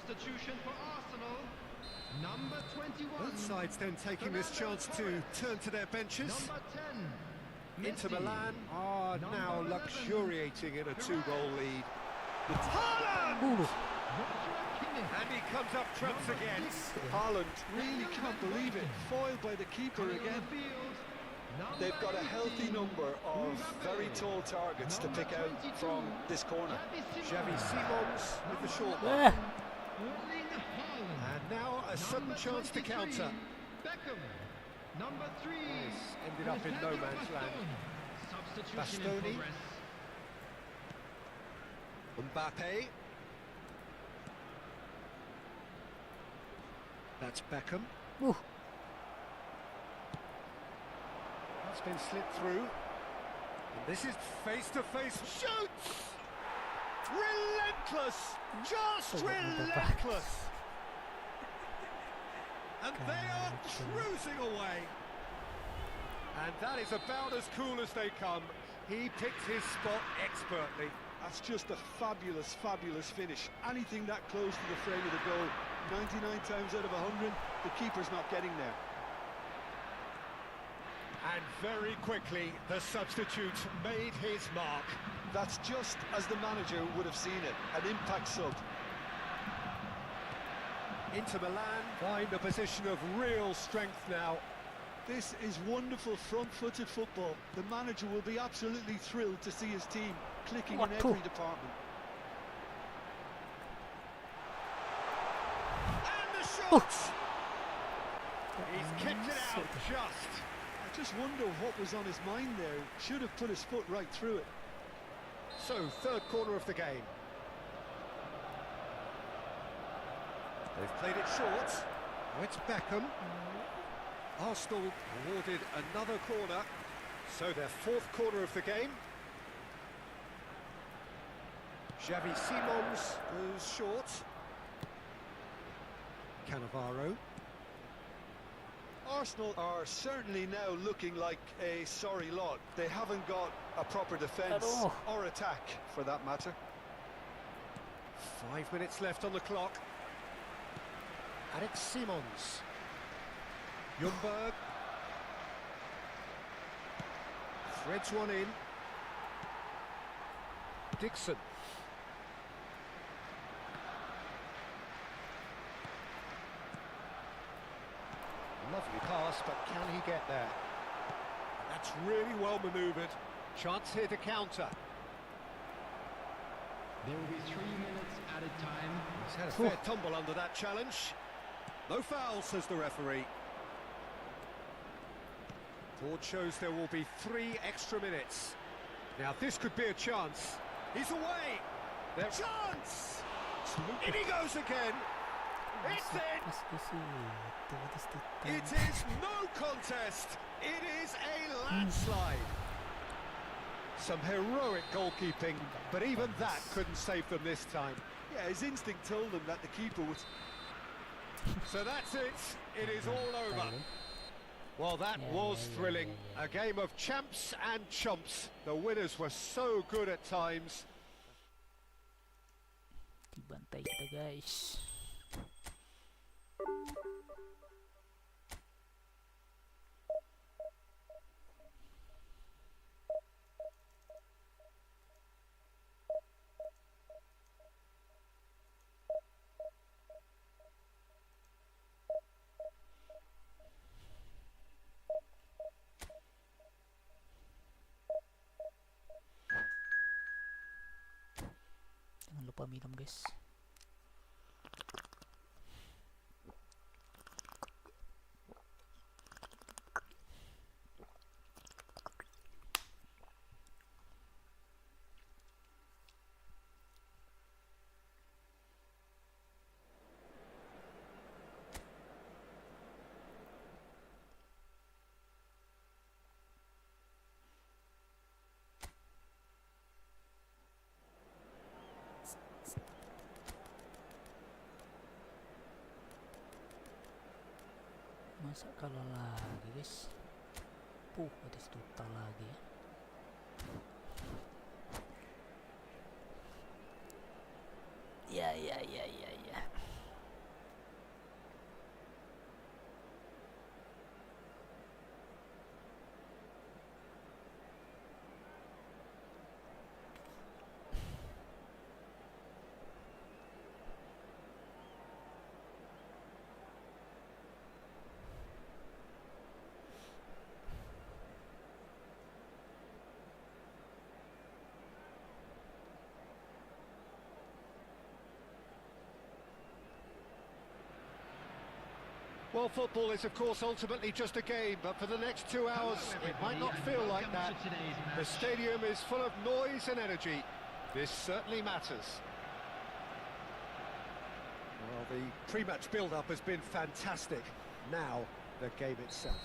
Substitution for Arsenal. Number 21. Both sides then taking this chance to turn to their benches. Number 10. Inter Messi. Milan are now Number 11. luxuriating in a two-goal lead. Haaland! And he comes up trumps again. Haaland really can't believe it. Foiled by the keeper again. They've got a healthy number of very tall targets to pick out from this corner. Xavi Simons with the short one. And now a sudden chance to counter. Beckham. Number 3. This ended up in no man's land. Substitution in Bastoni. progress. Mbappe. That's Beckham. Ooh. That's been slipped through. And this is face-to-face shoots! Relentless! Just relentless! And they are cruising away. And that is about as cool as they come. He picked his spot expertly. That's just a fabulous, fabulous finish. Anything that close to the frame of the goal, 99 times out of 100, the keeper's not getting there. And very quickly, the substitute made his mark. That's just as the manager would have seen it, an impact sub. Inter Milan find a position of real strength now. This is wonderful front-footed football. The manager will be absolutely thrilled to see his team clicking in every department. And the shot! He's kicked it out just. I just wonder what was on his mind there. Should have put his foot right through it. So, third quarter of the game. They've played it short. Oh, it's Beckham. Arsenal awarded another corner. So their fourth quarter of the game. Xavi Simons goes short. Cannavaro. Arsenal are certainly now looking like a sorry lot. They haven't got a proper defence or attack, for that matter. 5 minutes left on the clock. And it's Simons. Ljungberg. Threads one in. Dixon. Lovely pass, but can he get there? That's really well manoeuvred. Chance here to counter. There will be 3 minutes at a time. He's had a fair tumble under that challenge. No foul, says the referee. Board shows there will be 3 extra minutes. Now this could be a chance. He's away. There's chance. In he goes again. It's in. It is no contest. It is a landslide. Some heroic goalkeeping, but even that couldn't save them this time. Yeah, his instinct told him that the keeper was... So that's it. It is all over. Well, that was thrilling. A game of champs and chumps. The winners were so good at times. Dibantai kita, guys. Jangan lupa minum, guys. Masa kalah lagi, guys. Batis total lagi ya. Ya. Well, football is, of course, ultimately just a game, but for the next 2 hours, it might not feel like that. The stadium is full of noise and energy. This certainly matters. Well, the pre-match build-up has been fantastic. Now, the game itself.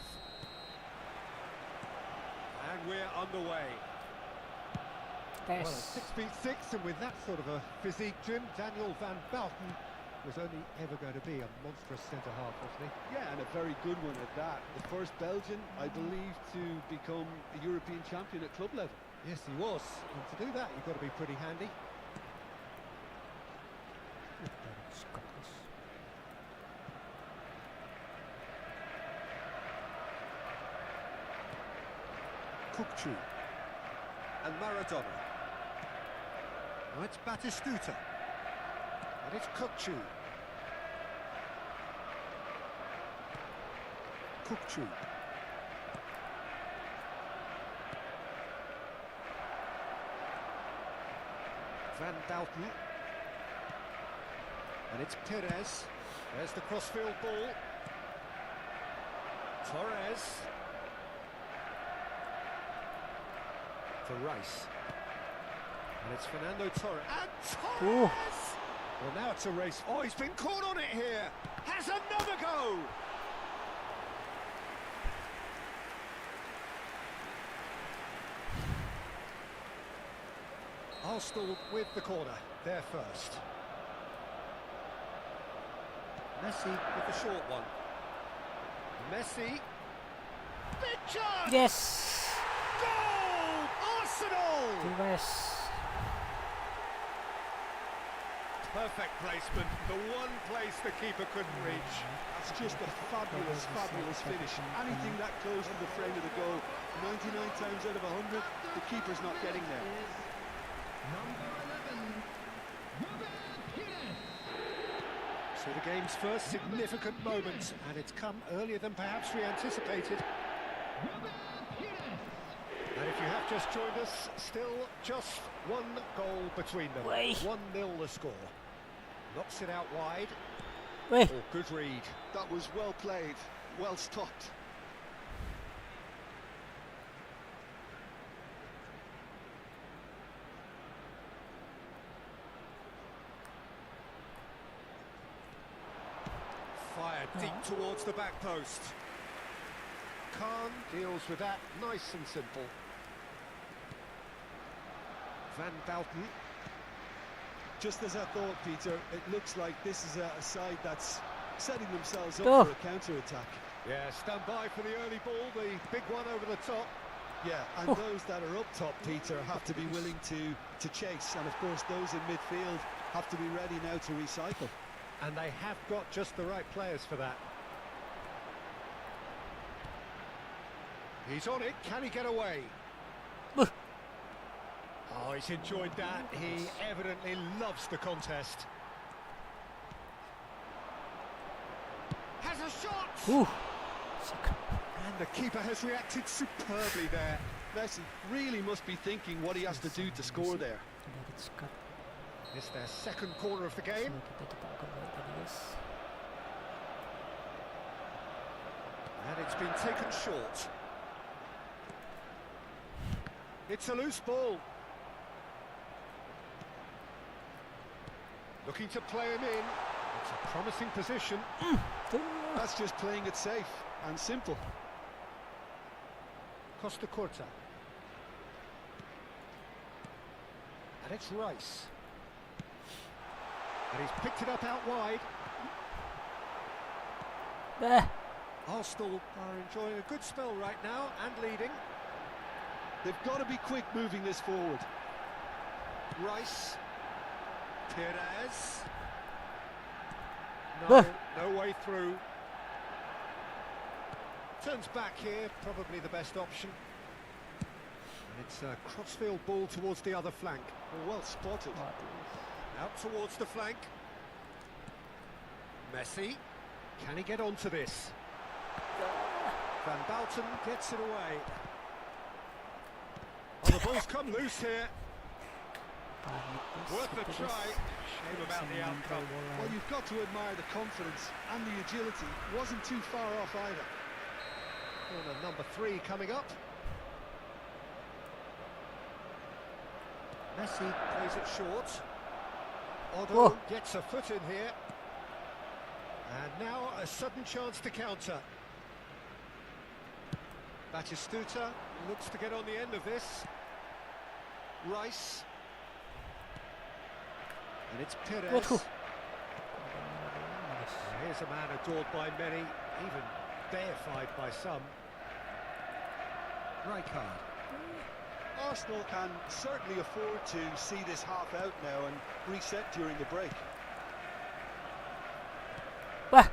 And we're underway. Well, at 6'6", and with that sort of a physique, Jim, Daniel van Bouten was only ever going to be a monstrous centre-half, wasn't he? Yeah, and a very good one at that. The first Belgian, I believe, to become a European champion at club level. Yes, he was. And to do that, you've got to be pretty handy. Kukcu and Maradona. Now it's Batistuta. And it's Kukcu. Kukcu. Van Bouten. And it's Perez. There's the crossfield ball. Torres. For Rice. And it's Fernando Torres. And Torres! Well, now it's a race. Oh, he's been caught on it here. Has another go! Arsenal with the corner. They're first. Messi with the short one. Messi. Big chance! Yes! Goal! Arsenal! Yes. Perfect placement. The one place the keeper couldn't reach. That's just a fabulous, fabulous finish. Anything that close to the frame of the goal, 99 times out of 100, the keeper's not getting there. Number 11, Robert Pires. So the game's first significant moment, and it's come earlier than perhaps we anticipated. Robert Pires. And if you have just joined us, still just one goal between them. 1-0 the score. Knocks it out wide. Wait. Oh, good read. That was well played, well stopped. Fired deep towards the back post. Khan deals with that nice and simple. Van Bouten. Just as I thought, Peter, it looks like this is a side that's setting themselves up Oh. for a counter-attack. Yeah, stand by for the early ball, the big one over the top. Yeah, and those that are up top, Peter, have to be willing to chase. And of course, those in midfield have to be ready now to recycle. And they have got just the right players for that. He's on it, can he get away? Oh, he's enjoyed that. He evidently loves the contest. Has a shot! Ooh. And the keeper has reacted superbly there. Messi really must be thinking what he has to do to score there. It's their second corner of the game. And it's been taken short. It's a loose ball. Looking to play him in. It's a promising position. That's just playing it safe and simple. Costa Corta. And it's Rice. And he's picked it up out wide. Arsenal are enjoying a good spell right now and leading. They've got to be quick moving this forward. Rice. Perez. No, no way through. Turns back here, probably the best option. And it's a crossfield ball towards the other flank. Well spotted. Out towards the flank. Messi. Can he get onto this? Van Bouten gets it away. Oh, the ball's come loose here. Worth a try. Shame about the outcome. Well, you've got to admire the confidence and the agility. Wasn't too far off either. Corner number 3 coming up. Messi plays it short. Odo gets a foot in here. And now a sudden chance to counter. Batistuta looks to get on the end of this. Rice. And it's Perez. Waduh. Here's a man adored by many, even deified by some. Rijkaard. Arsenal can certainly afford to see this half out now and reset during the break. Wah.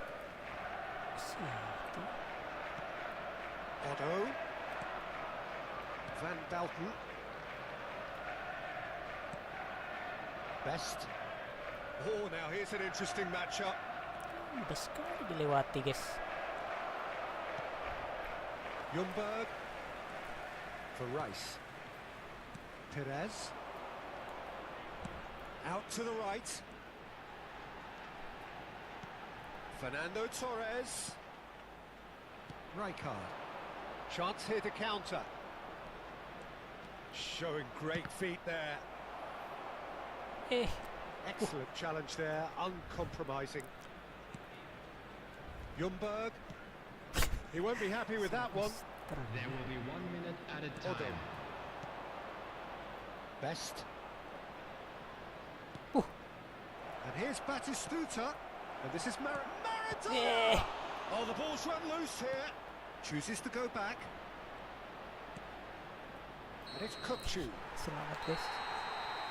Otto. Van Bantu. Best. Oh, now here's an interesting matchup. Mudah sekali dilewati, guys. Ljungberg. For Rice. Perez. Out to the right. Fernando Torres. Rijkaard. Chance here to counter. Showing great feet there. Excellent challenge there, uncompromising. Ljungberg. He won't be happy with that one. There will be 1 minute added time. Best. And here's Batistuta. And this is Maradona. Oh, the ball's run loose here. Chooses to go back. And it's Kukcu. Semangat, guys.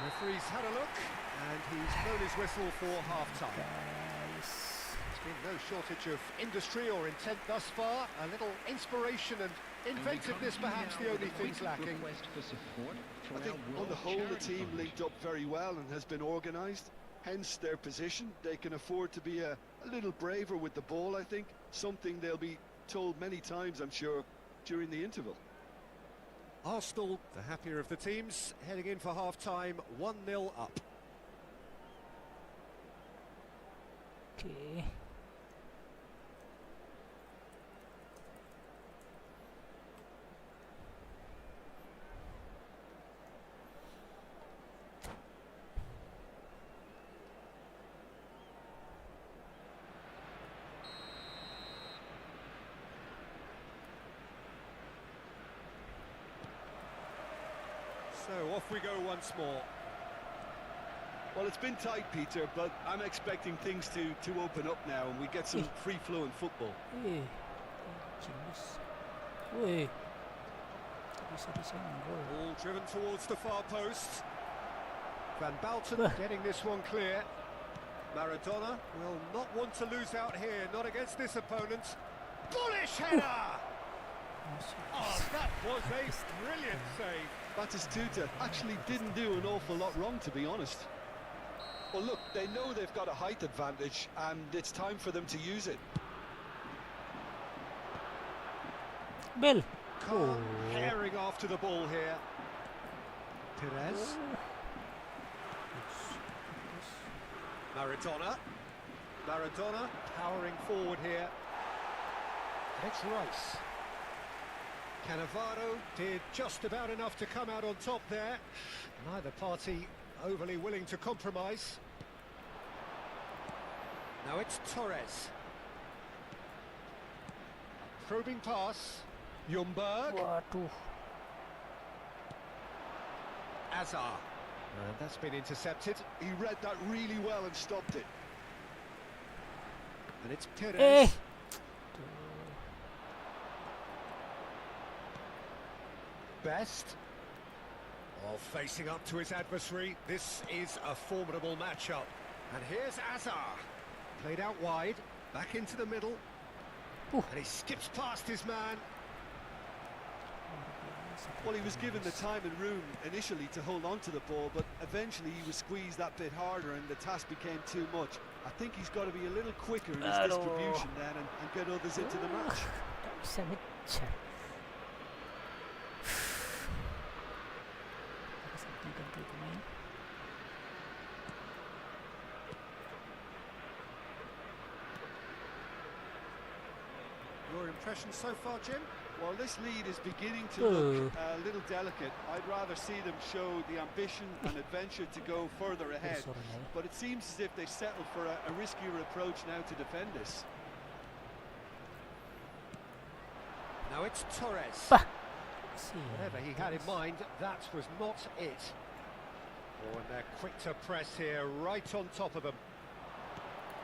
Referee's had a look, and he's blown his whistle for half-time. Guys. There's been no shortage of industry or intent thus far. A little inspiration and inventiveness, perhaps the only things lacking. I think on the whole the team linked up very well and has been organised. Hence their position. They can afford to be a little braver with the ball, I think. Something they'll be told many times, I'm sure, during the interval. Arsenal, the happier of the teams, heading in for half-time, 1-0 up. Okay. So off we go once more. Well, it's been tight, Peter, but I'm expecting things to open up now and we get some free-flowing football. Jeez. Wih. Bisa disayang gol. Ball driven towards the far post. Van Bantu getting this one clear. Maradona will not want to lose out here, not against this opponent. Bullish header! Oh, that was a brilliant save. Batistuta actually didn't do an awful lot wrong, to be honest. Well, look, they know they've got a height advantage, and it's time for them to use it. Bell. Herring after the ball here. Perez. Maradona. Maradona powering forward here. It's Rice. Cannavaro did just about enough to come out on top there. Neither party overly willing to compromise. Now it's Torres. Probing pass. Ljungberg. Waduh. Azar. And that's been intercepted. He read that really well and stopped it. And it's Perez. Best. Oh, facing up to his adversary. This is a formidable matchup. And here's Azar. Played out wide. Back into the middle. And he skips past his man. Well, he was given the time and room initially to hold on to the ball, but eventually he was squeezed that bit harder and the task became too much. I think he's got to be a little quicker in his distribution then and get others into the match. Bisa ngejar. Ganti pemain. Your impression so far, Jim? Well, this lead is beginning to look a little delicate. I'd rather see them show the ambition and adventure to go further ahead. But it seems as if they settled for a riskier approach now to defend this. Now it's Torres. Bah. Whatever he had in mind, that was not it. Oh, and they're quick to press here, right on top of them.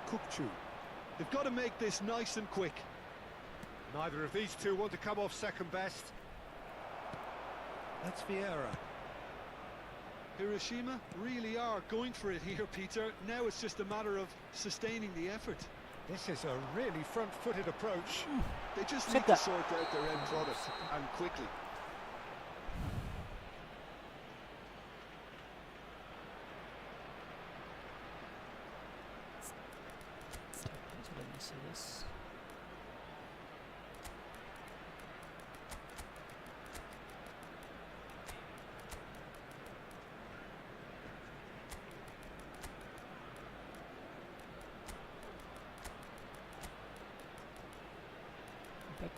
Kukchu. They've got to make this nice and quick. Neither of these two want to come off second best. That's Vieira. Hiroshima really are going for it here, Peter. Now it's just a matter of sustaining the effort. This is a really front-footed approach. They just need to sort out their end product, and quickly. So let me see this.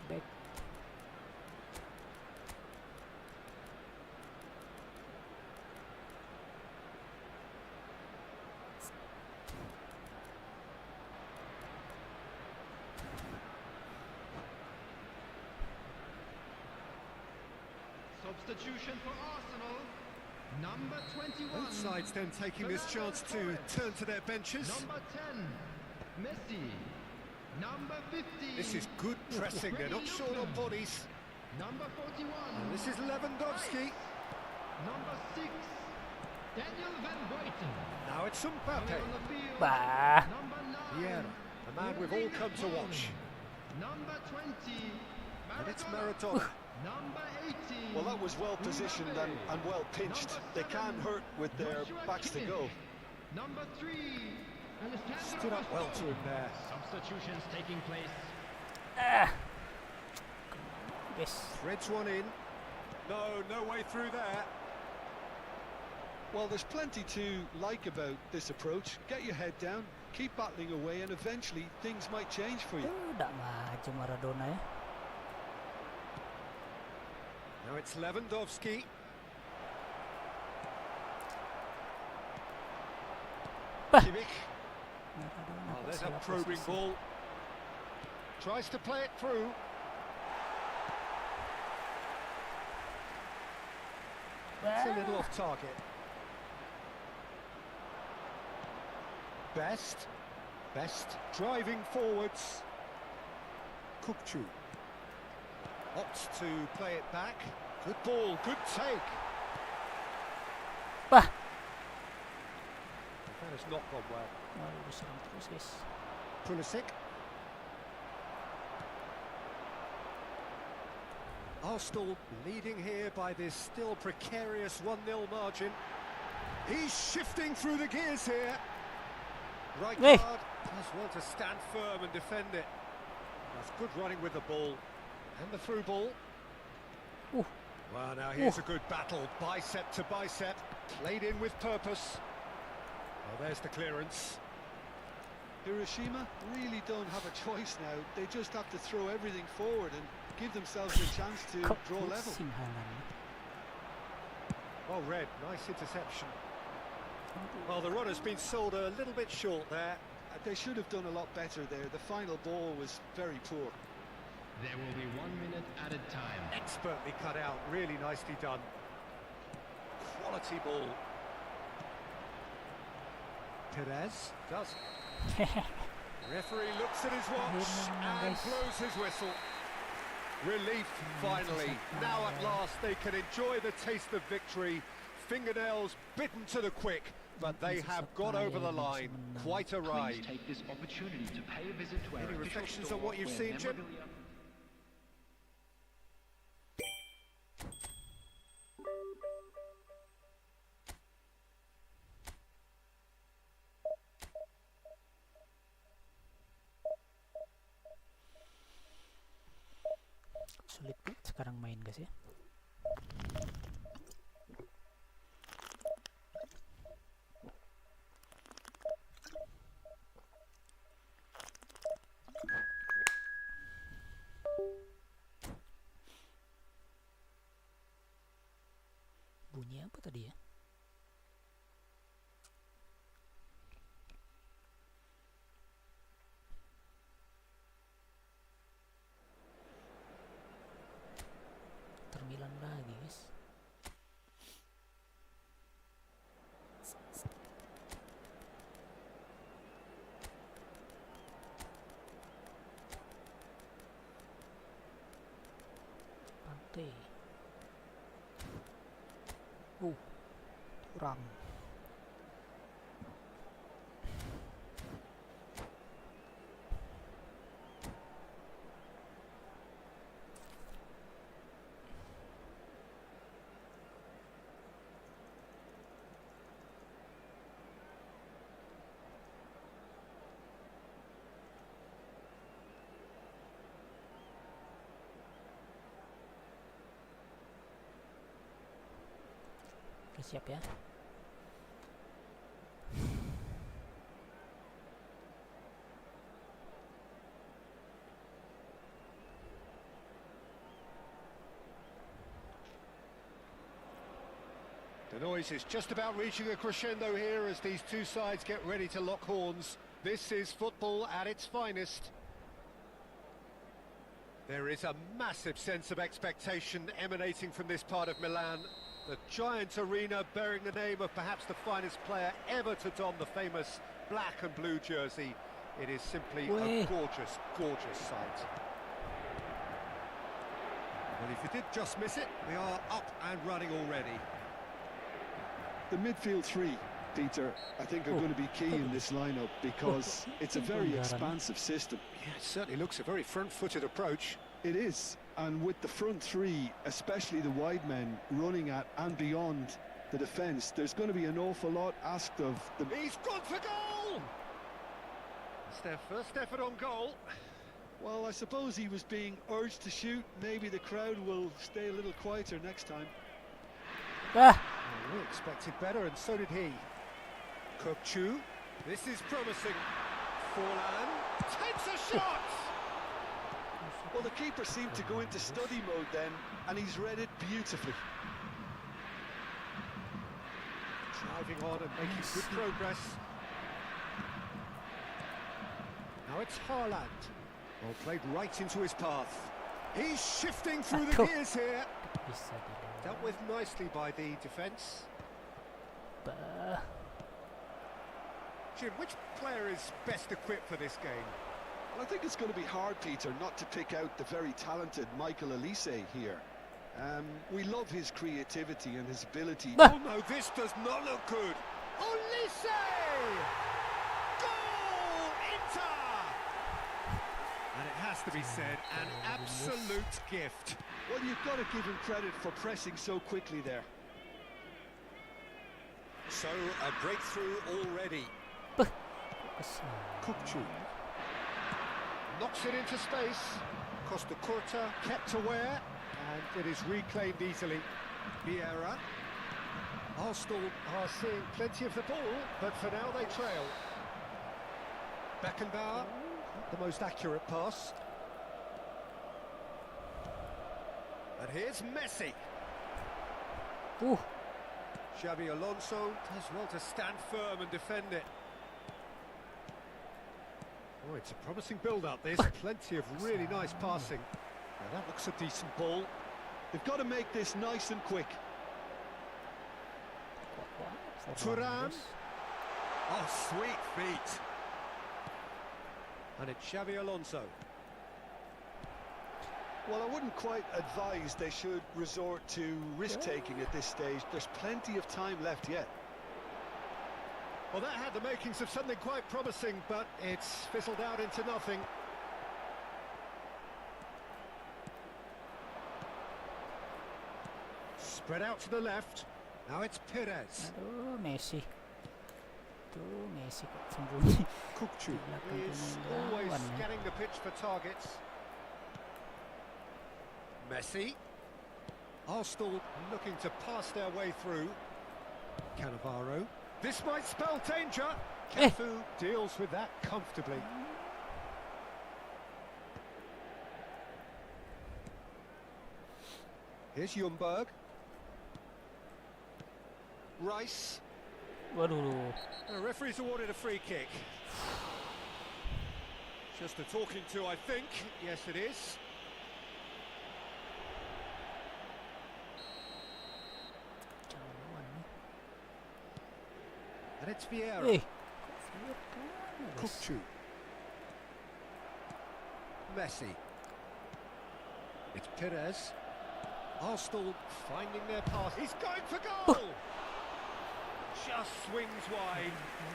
Back. Substitution for Arsenal. Number 21. Both sides then taking this chance to turn to their benches. Number 10. Messi. Number 50. This is good pressing, they're not short on bodies. Number 41. And this is Lewandowski. Number 6. Daniel Van Buiten. Now it's Coming Mbappe. on the field. Bah. Number 9. Vieira, the man we've all come to watch. Number 20. And it's Maradona. Number 18. Well, that was well positioned and well pinched. They can hurt with their backs to go. Number 3. Stood up well to him there. Substitutions taking place. Yes. Threads one in. No way through there. Well, there's plenty to like about this approach. Get your head down, keep battling away, and eventually things might change for you. Tidak maju Maradona ya. Now it's Lewandowski. Kimmich. Maradona. Oh, kok there's a salah probing posisi. ball. Tries to play it through. It's a little off target. Best driving forwards. Kukchu opts to play it back. Good ball, good take. Bah. That has not gone well. Waduh, diserang terus guys. Pulisic. Arsenal leading here by this still precarious 1-0 margin. He's shifting through the gears here. Right Hey. guard does well to stand firm and defend it. That's good running with the ball. And the through ball. Well, now here's a good battle, bicep to bicep, played in with purpose. Well, there's the clearance. Hiroshima really don't have a choice now. They just have to throw everything forward and give themselves a chance to kok draw level. pusing haaland. Well read, nice interception. Well, the runner's been sold a little bit short there. They should have done a lot better there. The final ball was very poor. There will be 1 minute added time. Expertly cut out, really nicely done. Quality ball. Perez does. Referee looks at his watch and blows his whistle. Relief finally. Now at last they can enjoy the taste of victory. Fingernails bitten to the quick, but they have got over the line. Quite a ride. Take this opportunity to pay a visit to our Any official reflections store on what you've where seen, Jim? memorabilia- Sulit banget sekarang main guys ya. Bunyi apa tadi ya? Termilan lagi guys. T. Kurang. Oke, siap ya. The noise is just about reaching a crescendo here as these two sides get ready to lock horns. This is football at its finest. There is a massive sense of expectation emanating from this part of Milan. The giant arena bearing the name of perhaps the finest player ever to don the famous black and blue jersey. It is simply a gorgeous, gorgeous sight. Well, if you did just miss it, we are up and running already. The midfield three, Peter, I think are going to be key in this lineup because it's a very expansive system. Yeah, it certainly looks a very front-footed approach. It is, and with the front three, especially the wide men, running at and beyond the defence, there's going to be an awful lot asked of them. He's gone for goal! It's their first effort on goal. Well, I suppose he was being urged to shoot. Maybe the crowd will stay a little quieter next time. We expected better, and so did he. Goku, this is promising. Forlan takes a shot! Well, the keeper seemed to go into study mode then, and he's read it beautifully. Driving on and making good progress. Now it's Haaland. Well, played right into his path. He's shifting through the gears here. Dealt with nicely by the defence. Jim, which player is best equipped for this game? Well, I think it's going to be hard, Peter, not to pick out the very talented Michael Olise here. We love his creativity and his ability. Oh no, this does not look good. Olise! Goal! Inter! And it has to be said, an absolute gift. Well, you've got to give him credit for pressing so quickly there. So, a breakthrough already. Goku knocks it into space. Costa Curta kept aware, and it is reclaimed easily. Vieira. Arsenal are seeing plenty of the ball, but for now they trail. Beckenbauer, the most accurate pass. And here's Messi. Xabi Alonso does well to stand firm and defend it. Oh, it's a promising build-up, this. Plenty of really nice passing. Now that looks a decent ball. They've got to make this nice and quick. Turan. Oh, sweet feet. And it's Xabi Alonso. Well, I wouldn't quite advise they should resort to risk-taking at this stage. There's plenty of time left yet. Well, that had the makings of something quite promising, but it's fizzled out into nothing. Spread out to the left. Now it's Perez. Messi. Messi kok sembunyi. Goku is always scanning the pitch for targets. Messi. Arsenal looking to pass their way through. Cannavaro. This might spell danger. Cafu deals with that comfortably. Here's Ljungberg. Rice. Waduh. The referee's awarded a free kick. Just a talking to, I think. Yes, it is. And it's Vieira. Goku. Messi. It's Perez. Arsenal finding their path. He's going for goal! Just swings wide.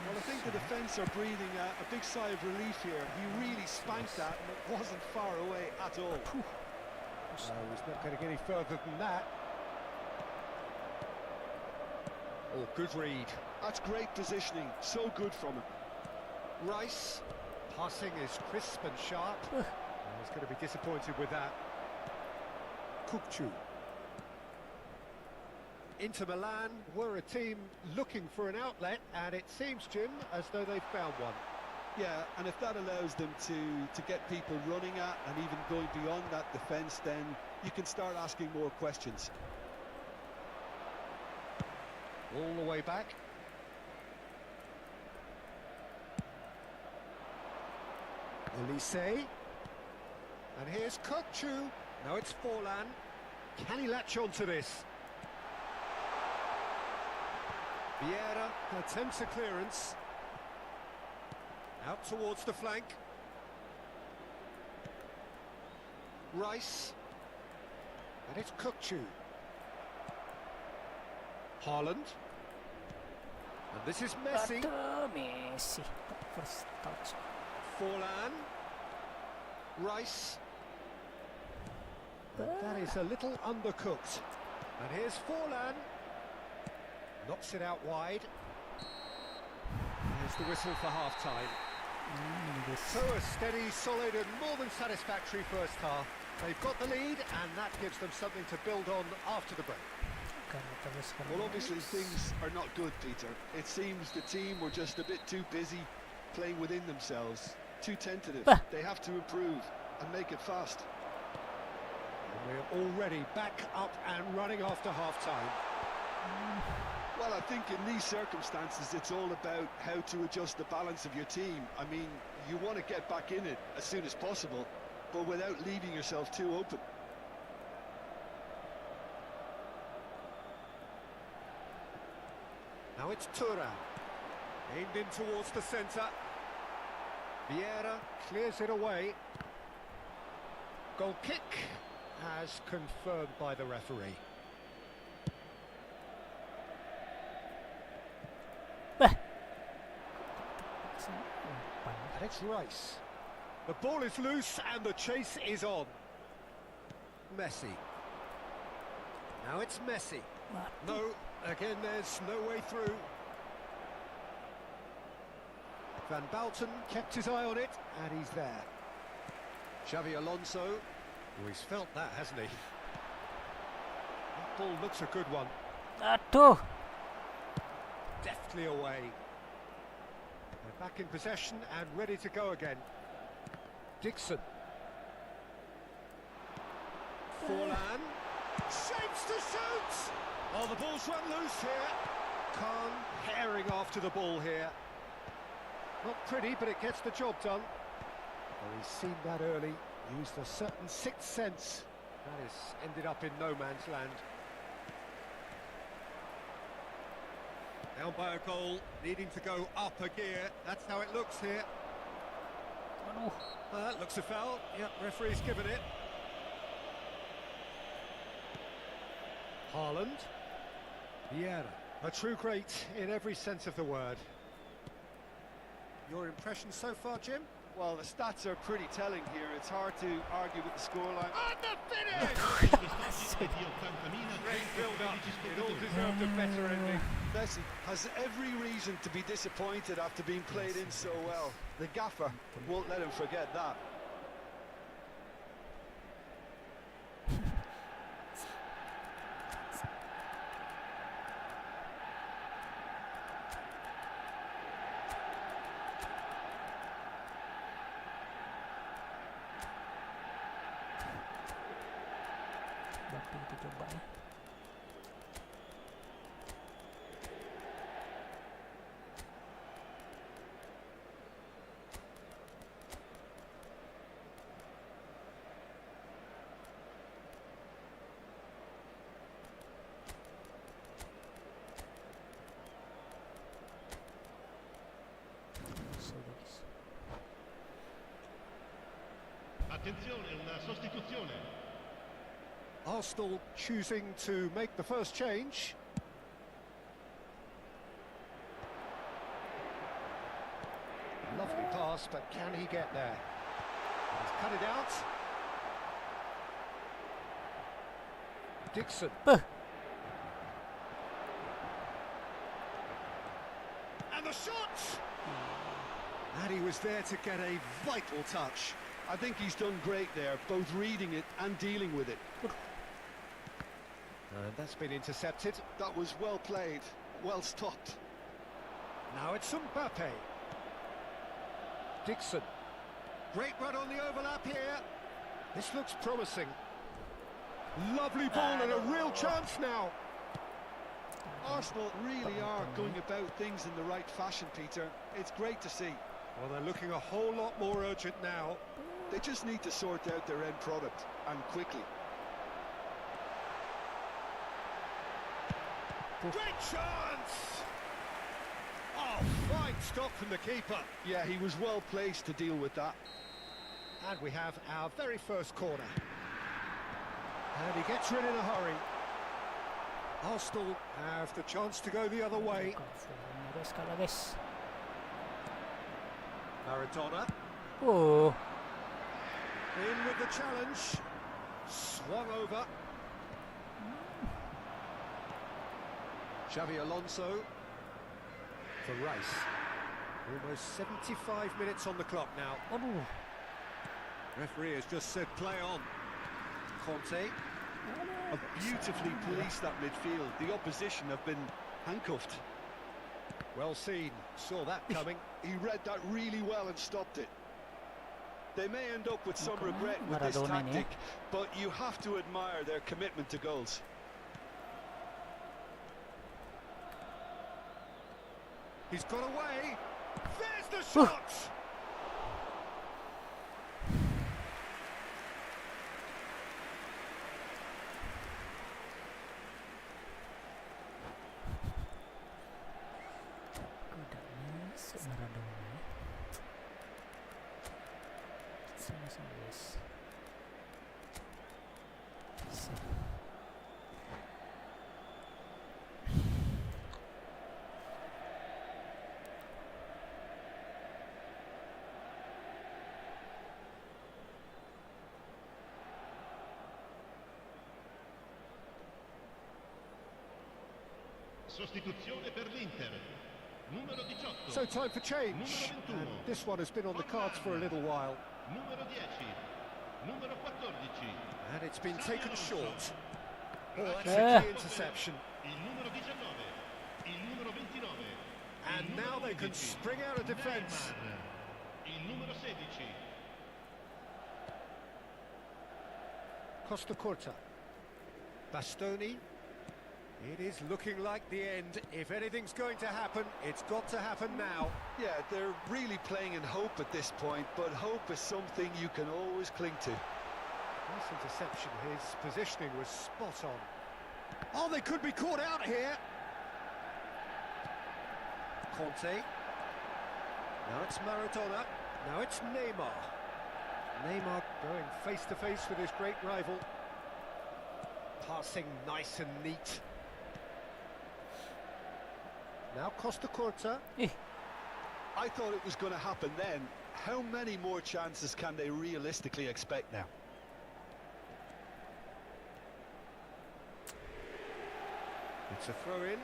Well, I think the defence are breathing a big sigh of relief here. He really spanked that, and it wasn't far away at all. He's not going to get any further than that. Oh, good read. That's great positioning. So good from him. Rice. Passing is crisp and sharp. He's going to be disappointed with that. Kukcu. Inter Milan were a team looking for an outlet, and it seems, Jim, as though they've found one. Yeah, and if that allows them to get people running at and even going beyond that defence, then you can start asking more questions. All the way back. Elise. And here's Kukcu. Now it's Forlan. Can he latch on to this? Vieira attempts a clearance. Out towards the flank. Rice. And it's Kukcu. Haaland. And this is Messi. Messi. First touch. Forlan. Rice. And that is a little undercooked. And here's Forlan. Knocks it out wide. There's the whistle for half-time. So a steady, solid and more than satisfactory first half. They've got the lead and that gives them something to build on after the break. Well, obviously things are not good, Peter. It seems the team were just a bit too busy playing within themselves. Too tentative. They have to improve and make it fast. And we're already back up and running after half-time. Well, I think in these circumstances, it's all about how to adjust the balance of your team. I mean, you want to get back in it as soon as possible, but without leaving yourself too open. Now it's Thuram. Aimed in towards the centre. Vieira clears it away. Goal kick as confirmed by the referee. And it's Rice. The ball is loose and the chase is on. Messi. Now it's Messi. No, again there's no way through. Van Balten kept his eye on it and he's there. Xavi Alonso. Oh, he's felt that, hasn't he? That ball looks a good one. Aduh. Deftly away. They're back in possession and ready to go again. Dixon. Forlan. Shapes to shoot! Oh, the ball's run loose here. Khan herring after the ball here. Not pretty, but it gets the job done. Well, he's seen that early, used a certain sixth sense. That has ended up in no man's land. Down by a goal, needing to go up a gear. That's how it looks here. That looks a foul. Yep, referee's given it. Haaland. Vieira. A true great in every sense of the word. Your impression so far, Jim? Well, the stats are pretty telling here. It's hard to argue with the scoreline. On the finish! Great build-up. It all deserved a better ending. Messi has every reason to be disappointed after being played in so well. The gaffer won't let him forget that. Dicoba. Attenzione, una sostituzione. Arsenal choosing to make the first change. Lovely pass, but can he get there? He's cut it out. Dixon. And the shot! And he was there to get a vital touch. I think he's done great there, both reading it and dealing with it. And that's been intercepted. That was well played, well stopped. Now it's Mbappe. Dixon. Great run on the overlap here. This looks promising. Lovely ball and a real chance now. Arsenal really are going about things in the right fashion, Peter. It's great to see. Well, they're looking a whole lot more urgent now. They just need to sort out their end product, and quickly. Great chance! Oh, fine stop from the keeper. Yeah, he was well placed to deal with that. And we have our very first corner. And he gets rid in a hurry. Arsenal have the chance to go the other way. Maradona. Oh. In with the challenge. Swung over. Xavi Alonso for Rice. Almost 75 minutes on the clock now. Referee has just said play on. Conte. Beautifully policed that midfield. The opposition have been handcuffed. Well seen. Saw that coming. He read that really well and stopped it. They may end up with some regret with this tactic, but you have to admire their commitment to goals. He's got away. There's the shot! Sostituzione per l'Inter. Numero 18. So time for change. And this one has been on the cards for a little while. Numero 10. Numero 14. And it's been taken short. Oh, that's a key interception. Il numero 19. Il numero 29. And now they can spring out of defence. Il numero 16. Costa Corta. Bastoni. It is looking like the end. If anything's going to happen, it's got to happen now. Yeah, they're really playing in hope at this point, but hope is something you can always cling to. Nice interception. His positioning was spot on. Oh, they could be caught out here. Conte. Now it's Maradona. Now it's Neymar. Neymar going face to face with his great rival. Passing nice and neat. Now Costa Corta. I thought it was going to happen then. How many more chances can they realistically expect now? It's a throw-in.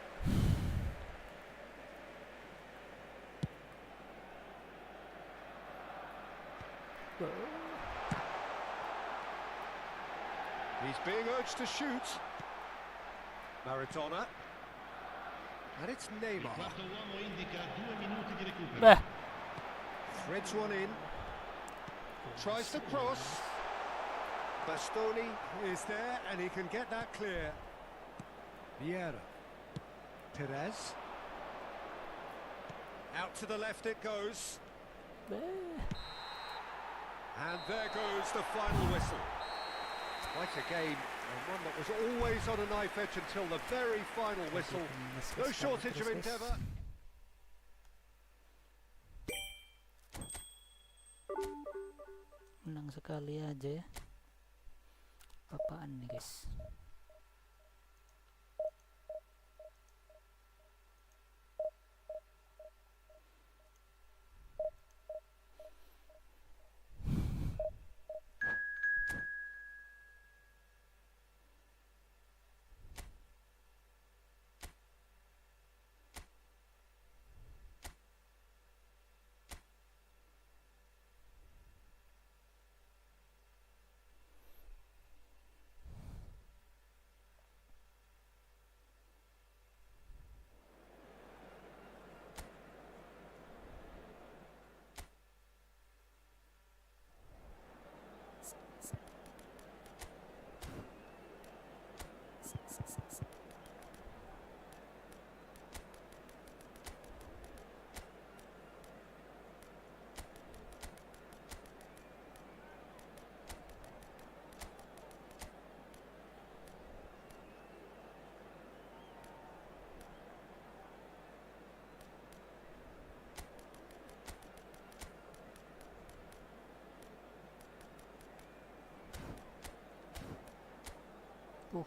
He's being urged to shoot. Maradona. And it's Neymar. Quarto uomo indica 2 minuti di recupero. Threads one in. Tries to cross. Bastoni is there and he can get that clear. Vieira. Perez. Out to the left it goes. And there goes the final whistle. Quite a game, and one that was always on a knife edge until the very final whistle. No shortage of endeavour. Menang sekali aja ya. Apaan nih guys? Stroy.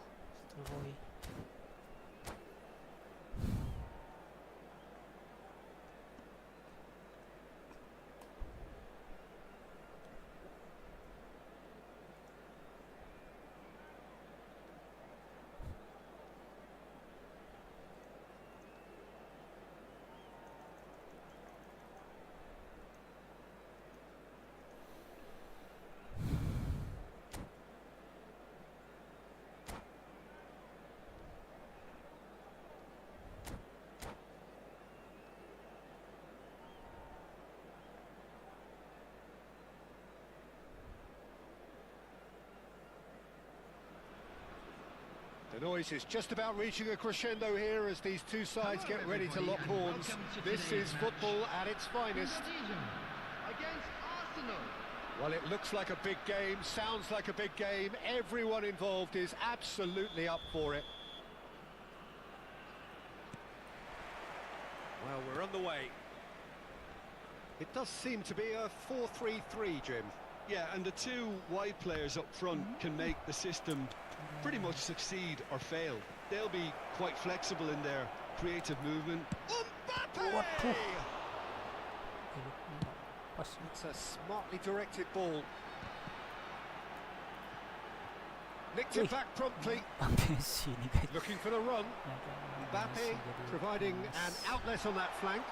The noise is just about reaching a crescendo here as these two sides get ready to lock horns. This is football at its finest. Against Arsenal. Well, it looks like a big game, sounds like a big game. Everyone involved is absolutely up for it. Well, we're on the way. It does seem to be a 4-3-3, Jim. Yeah, and the two wide players up front can make the system pretty much succeed or fail. They'll be quite flexible in their creative movement. Mbappe! It's a smartly directed ball. Nicked it back promptly. Sini guys. Looking for the run. Mbappe providing an outlet on that flank.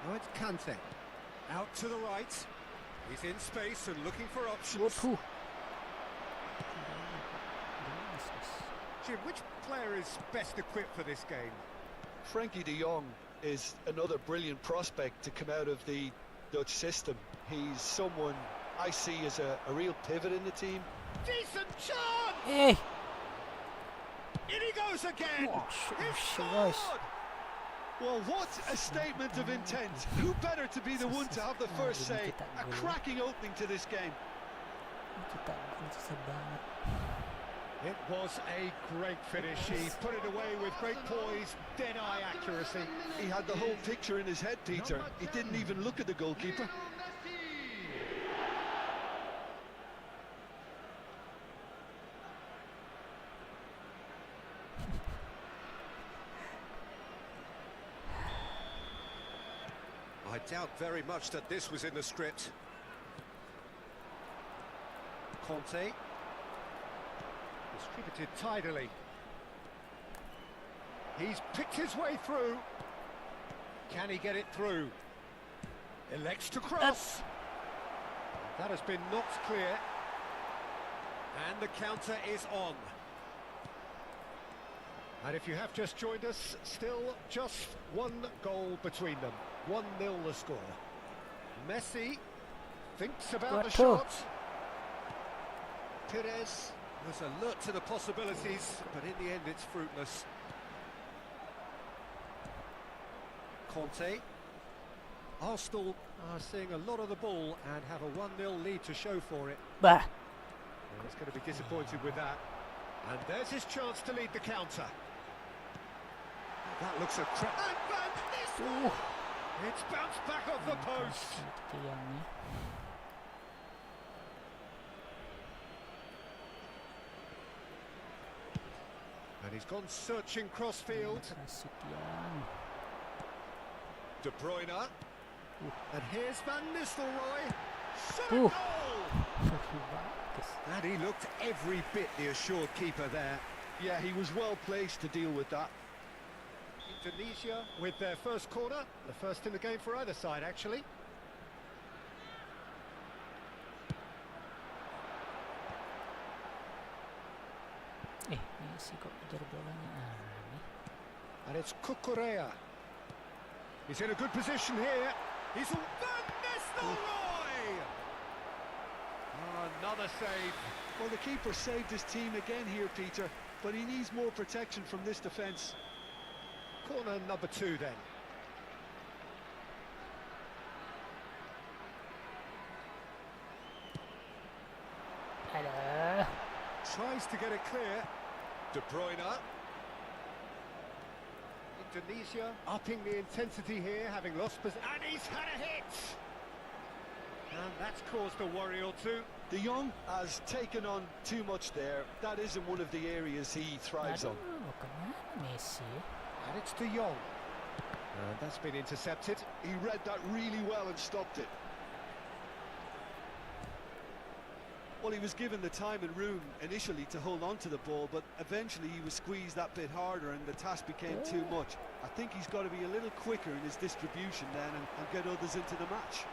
Now it's Kante. Out to the right. He's in space and looking for options. Jim, which player is best equipped for this game? Frankie de Jong is another brilliant prospect to come out of the Dutch system. He's someone I see as a real pivot in the team. Decent chance! Hey! In he goes again! He's guys. scored! Well, what a statement of intent. Who better to be the one to have the first say? A cracking opening to this game. It was a great finish. He put it away with great poise, dead-eye accuracy. He had the whole picture in his head, Peter. He didn't even look at the goalkeeper. I doubt very much that this was in the script. Conte. Distributed tidily. He's picked his way through. Can he get it through? Elects to cross. That has been knocked clear. And the counter is on. And if you have just joined us, still just one goal between them. 1-0 the score. Messi thinks about the shot. Perez was alert to the possibilities, but in the end it's fruitless. Conte. Arsenal are seeing a lot of the ball and have a 1-0 lead to show for it. Bah. And he's going to be disappointed with that. And there's his chance to lead the counter. That looks a crap. It's bounced back off the post. And he's gone searching crossfield. De Bruyne. And here's Van Nistelrooy. Shot goal! And he looked every bit the assured keeper there. Yeah, he was well placed to deal with that. Indonesia with their first corner, the first in the game for either side actually. Messi kok kejar bolanya aneh. And it's Cucurella. He's in a good position here. He's on Van Nistelrooy! Another save. Well, the keeper saved his team again here, Peter, but he needs more protection from this defence. Corner number 2 then. Aduh. Tries to get it clear. De Bruyne. Tunisia upping the intensity here, having lost possession. And he's had a hit! And that's caused a worry or two. De Jong has taken on too much there. That isn't one of the areas he thrives on. Messi. And it's De Jong. And that's been intercepted. He read that really well and stopped it. Well, he was given the time and room initially to hold on to the ball, but eventually he was squeezed that bit harder and the task became too much. I think he's got to be a little quicker in his distribution then and get others into the match.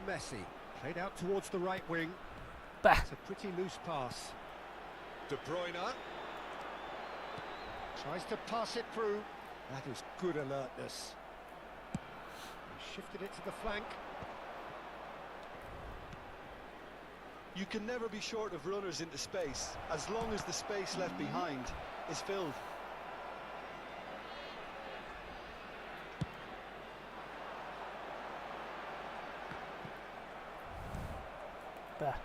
Messi, played out towards the right wing. Bah. It's a pretty loose pass. De Bruyne tries to pass it through. That is good alertness. He shifted it to the flank. You can never be short of runners into space, as long as the space left behind is filled. Bah.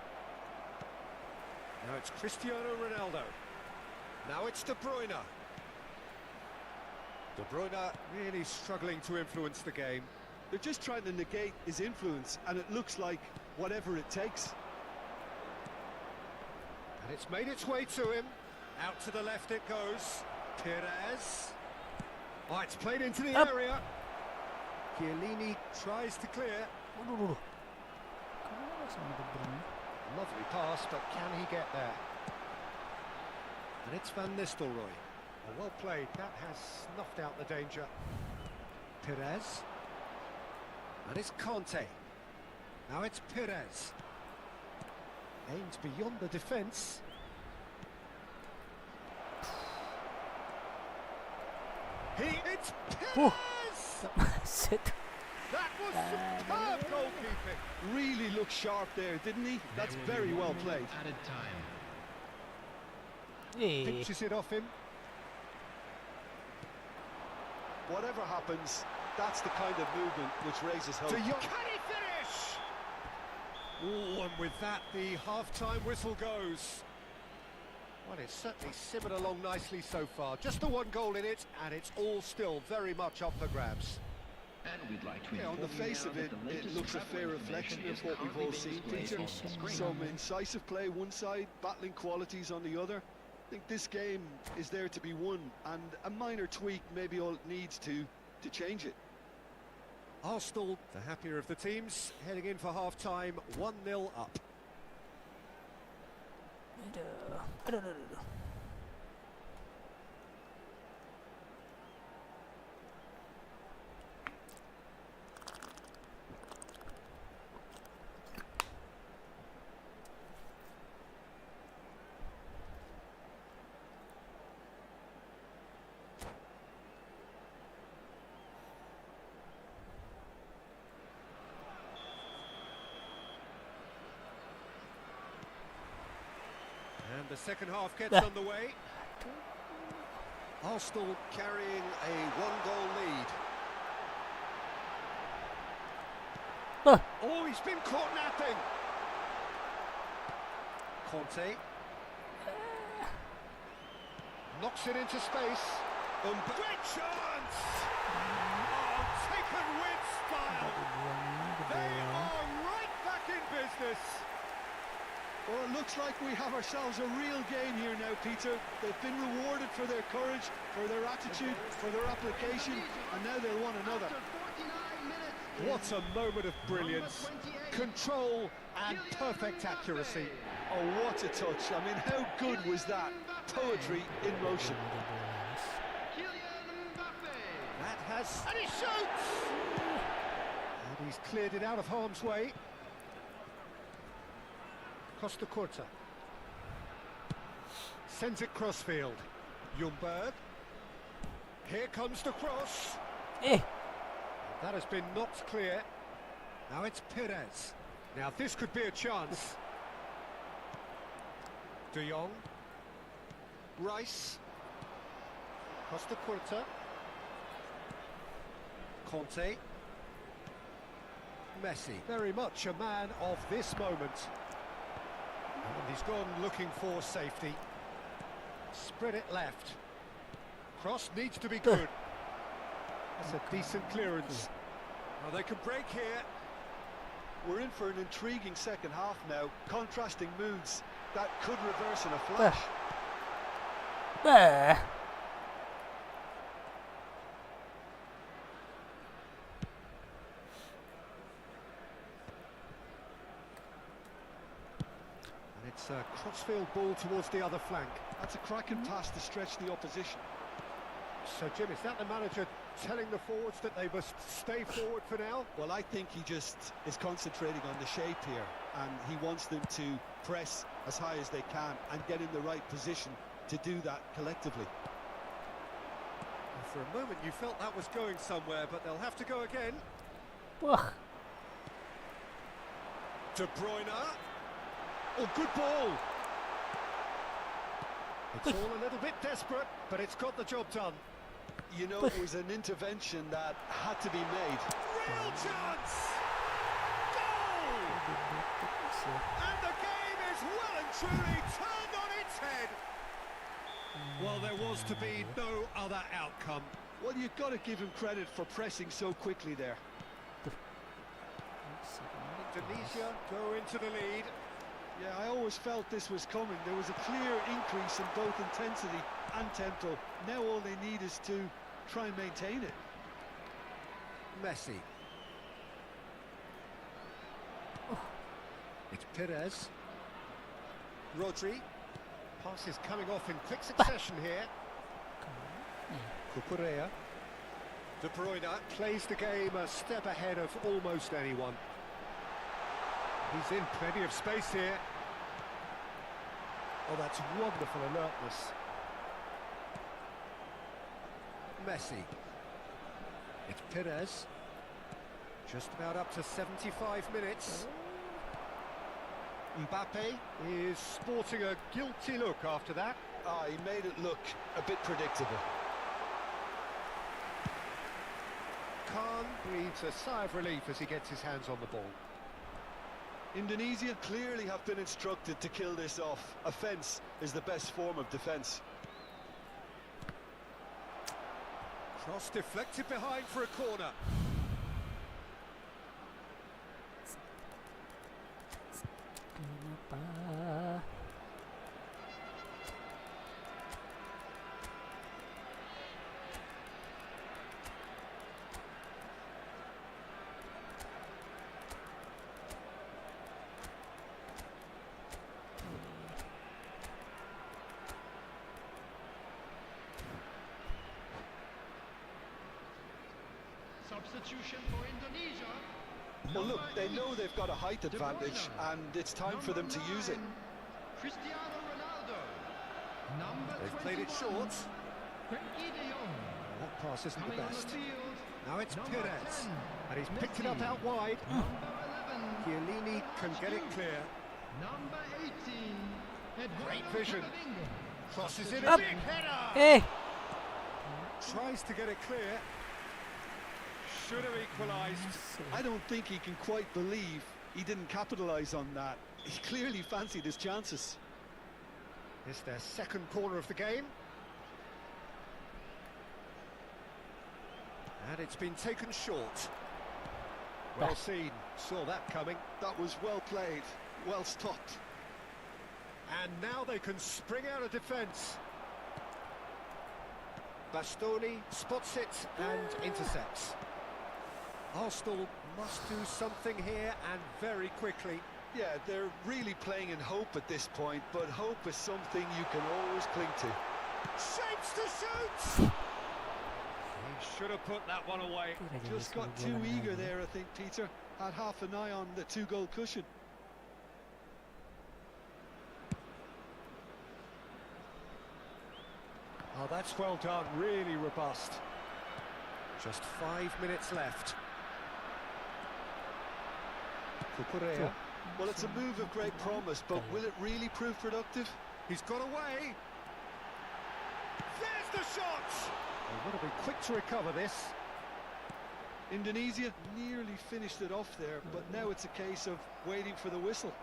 Now it's Cristiano Ronaldo. Now it's De Bruyne. De Bruyne really struggling to influence the game. They're just trying to negate his influence, and it looks like whatever it takes. And it's made its way to him. Out to the left it goes. Perez. Oh, it's played into the area. Chiellini tries to clear. Lovely pass, but can he get there? And it's Van Nistelrooy. Oh, well played. That has snuffed out the danger. Perez. And it's Conte. Now it's Perez. Aims beyond the defence. It's Perez! That was superb goalkeeping. Really looked sharp there, didn't he? That's very well played. Added time. Hey. Pinches it off him. Whatever happens, that's the kind of movement which raises hope. Can he finish? Oh, and with that, the half-time whistle goes. Well, it's certainly simmered along nicely so far. Just the one goal in it, and it's all still very much up for grabs. And we'd like to Yeah, on the inform you face now of that it, the it latest looks a travel fair information reflection is of what we've currently all being seen, displayed Peter. on the screen. Some incisive play one side, battling qualities on the other. I think this game is there to be won, and a minor tweak may be all it needs to change it. Arsenal, the happier of the teams, heading in for half-time, 1-0 up. And the second half gets underway. Arsenal carrying a one-goal lead. Oh, he's been caught napping. Conte. Knocks it into space. Great chance! Oh, taken with style. They are right back in business. Well, it looks like we have ourselves a real game here now, Peter. They've been rewarded for their courage, for their attitude, for their application, and now they'll want another. What a moment of brilliance, control and perfect accuracy. Oh, what a touch. I mean, how good was that? Poetry in motion. That has... And he shoots! And he's cleared it out of harm's way. Costa Curta. Sends it crossfield. Ljungberg. Here comes the cross. That has been knocked clear. Now it's Perez. Now this could be a chance. De Jong. Rice. Costa Curta. Conte. Messi. Very much a man of this moment. And he's gone looking for safety. Spread it left. Cross needs to be good. That's a decent clearance. Well, they can break here. We're in for an intriguing second half now. Contrasting moods that could reverse in a flash. Bah. And it's a crossfield ball towards the other flank. That's a cracking pass to stretch the opposition. So, Jim, is that the manager telling the forwards that they must stay forward for now? Well, I think he just is concentrating on the shape here, and he wants them to press as high as they can and get in the right position to do that collectively. Well, for a moment you felt that was going somewhere, but they'll have to go again. Wah. De Bruyne. Oh, good ball. It's all a little bit desperate, but it's got the job done. You know, it was an intervention that had to be made. Real chance! Goal! And the game is well and truly turned on its head. Well, there was to be no other outcome. Well, you've got to give him credit for pressing so quickly there. Tunisia go into the lead. Yeah, I always felt this was coming. There was a clear increase in both intensity and tempo. Now all they need is to try and maintain it. Messi. It's Perez. Rodri. Passes coming off in quick succession here. Cucurella. De Bruyne plays the game a step ahead of almost anyone. He's in plenty of space here. Oh, that's wonderful alertness. Messi. It's Perez. Just about up to 75 minutes. Mbappe is sporting a guilty look after that. Ah, he made it look a bit predictable. Khan breathes a sigh of relief as he gets his hands on the ball. Indonesia clearly have been instructed to kill this off. Offence is the best form of defence. Cross deflected behind for a corner. Kenapa? Substitution for Indonesia. Well, look, they know they've got a height advantage, and it's time for them to use it. Cristiano Ronaldo. Number They've played it 21, short. Gideon. That pass isn't the Coming on the best. field. Now it's Number Perez. 10, And he's picked it up out wide. Number 11. Chiellini can get it clear. Number 18. Great Eduardo vision. Camavinga. Crosses in Up. a big header. Hey! Tries to get it clear. Should have equalised. I don't think he can quite believe he didn't capitalise on that. He clearly fancied his chances. It's their second corner of the game. And it's been taken short. Well seen. Saw that coming. That was well played, well stopped. And now they can spring out of defence. Bastoni spots it and intercepts. Arsenal must do something here, and very quickly. Yeah, they're really playing in hope at this point, but hope is something you can always cling to. Shapes to shoot! He should have put that one away. Just got too eager there, I think, Peter. Had half an eye on the two-goal cushion. Oh, that's well done, really robust. Just 5 minutes left. Cucurella. Well, it's a move of great promise, but will it really prove productive? He's got away. There's the shot! They've got to be quick to recover this. Indonesia nearly finished it off there, but now it's a case of waiting for the whistle.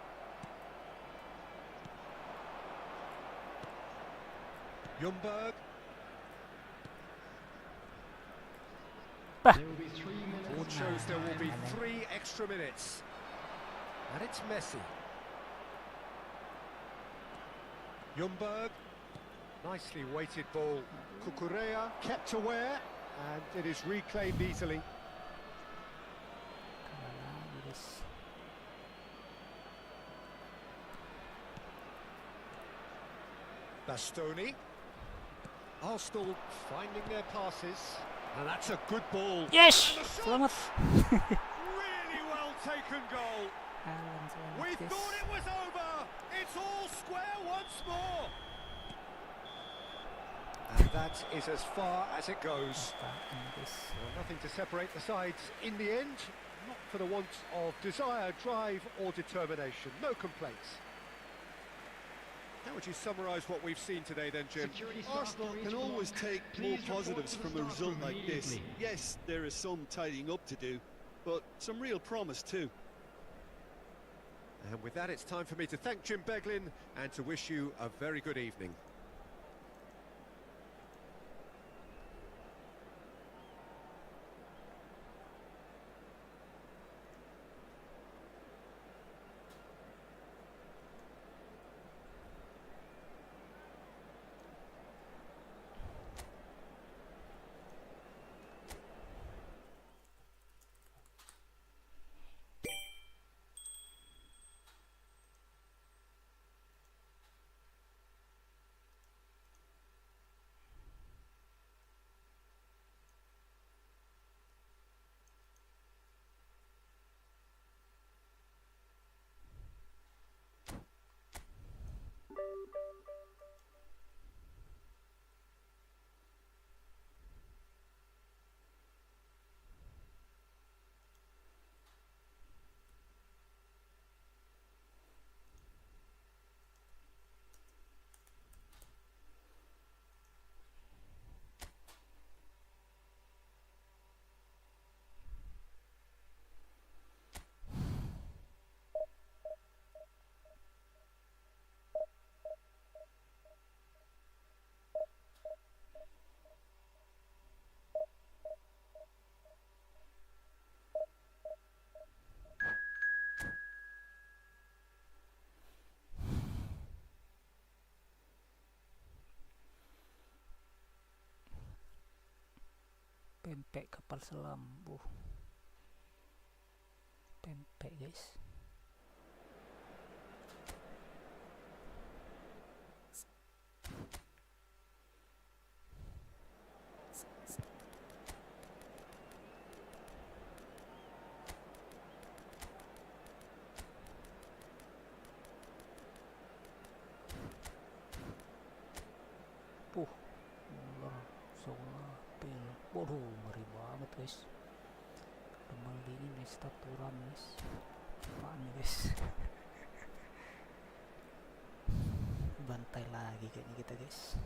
Ljungberg. There will be 3 minutes. Board shows there will be 3 extra minutes. And it's Messi. Ljungberg. Nicely weighted ball. Cucurella kept aware, and it is reclaimed easily. Bastoni. Arsenal finding their passes, and that's a good ball. Yes! Selamat. Really well taken goal. We thought it was over. It's all square once more. And that is as far as it goes. Well, nothing to separate the sides in the end. Not for the want of desire, drive or determination. No complaints. How would you summarise what we've seen today then, Jim? Arsenal can always take more positives from a result like this. Yes, there is some tidying up to do, but some real promise too. And with that, it's time for me to thank Jim Beglin and to wish you a very good evening. Pempek kapal selam, pempek guys. Waduh, ngeri banget guys. Demal dingin nih, staturan guys. Apaan nih guys? Bantai lagi kayaknya kita guys.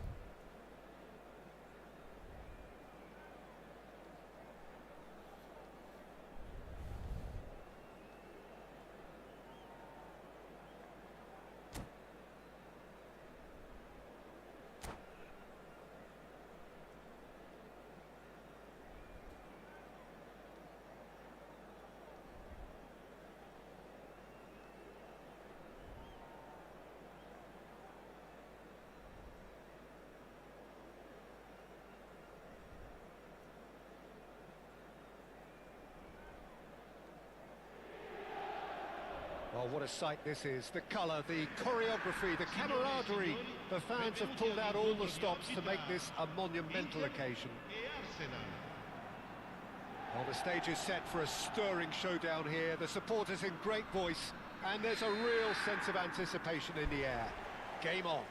Oh, what a sight this is. The colour, the choreography, the camaraderie. The fans have pulled out all the stops to make this a monumental occasion. Well, the stage is set for a stirring showdown here. The supporters in great voice, and there's a real sense of anticipation in the air. Game on.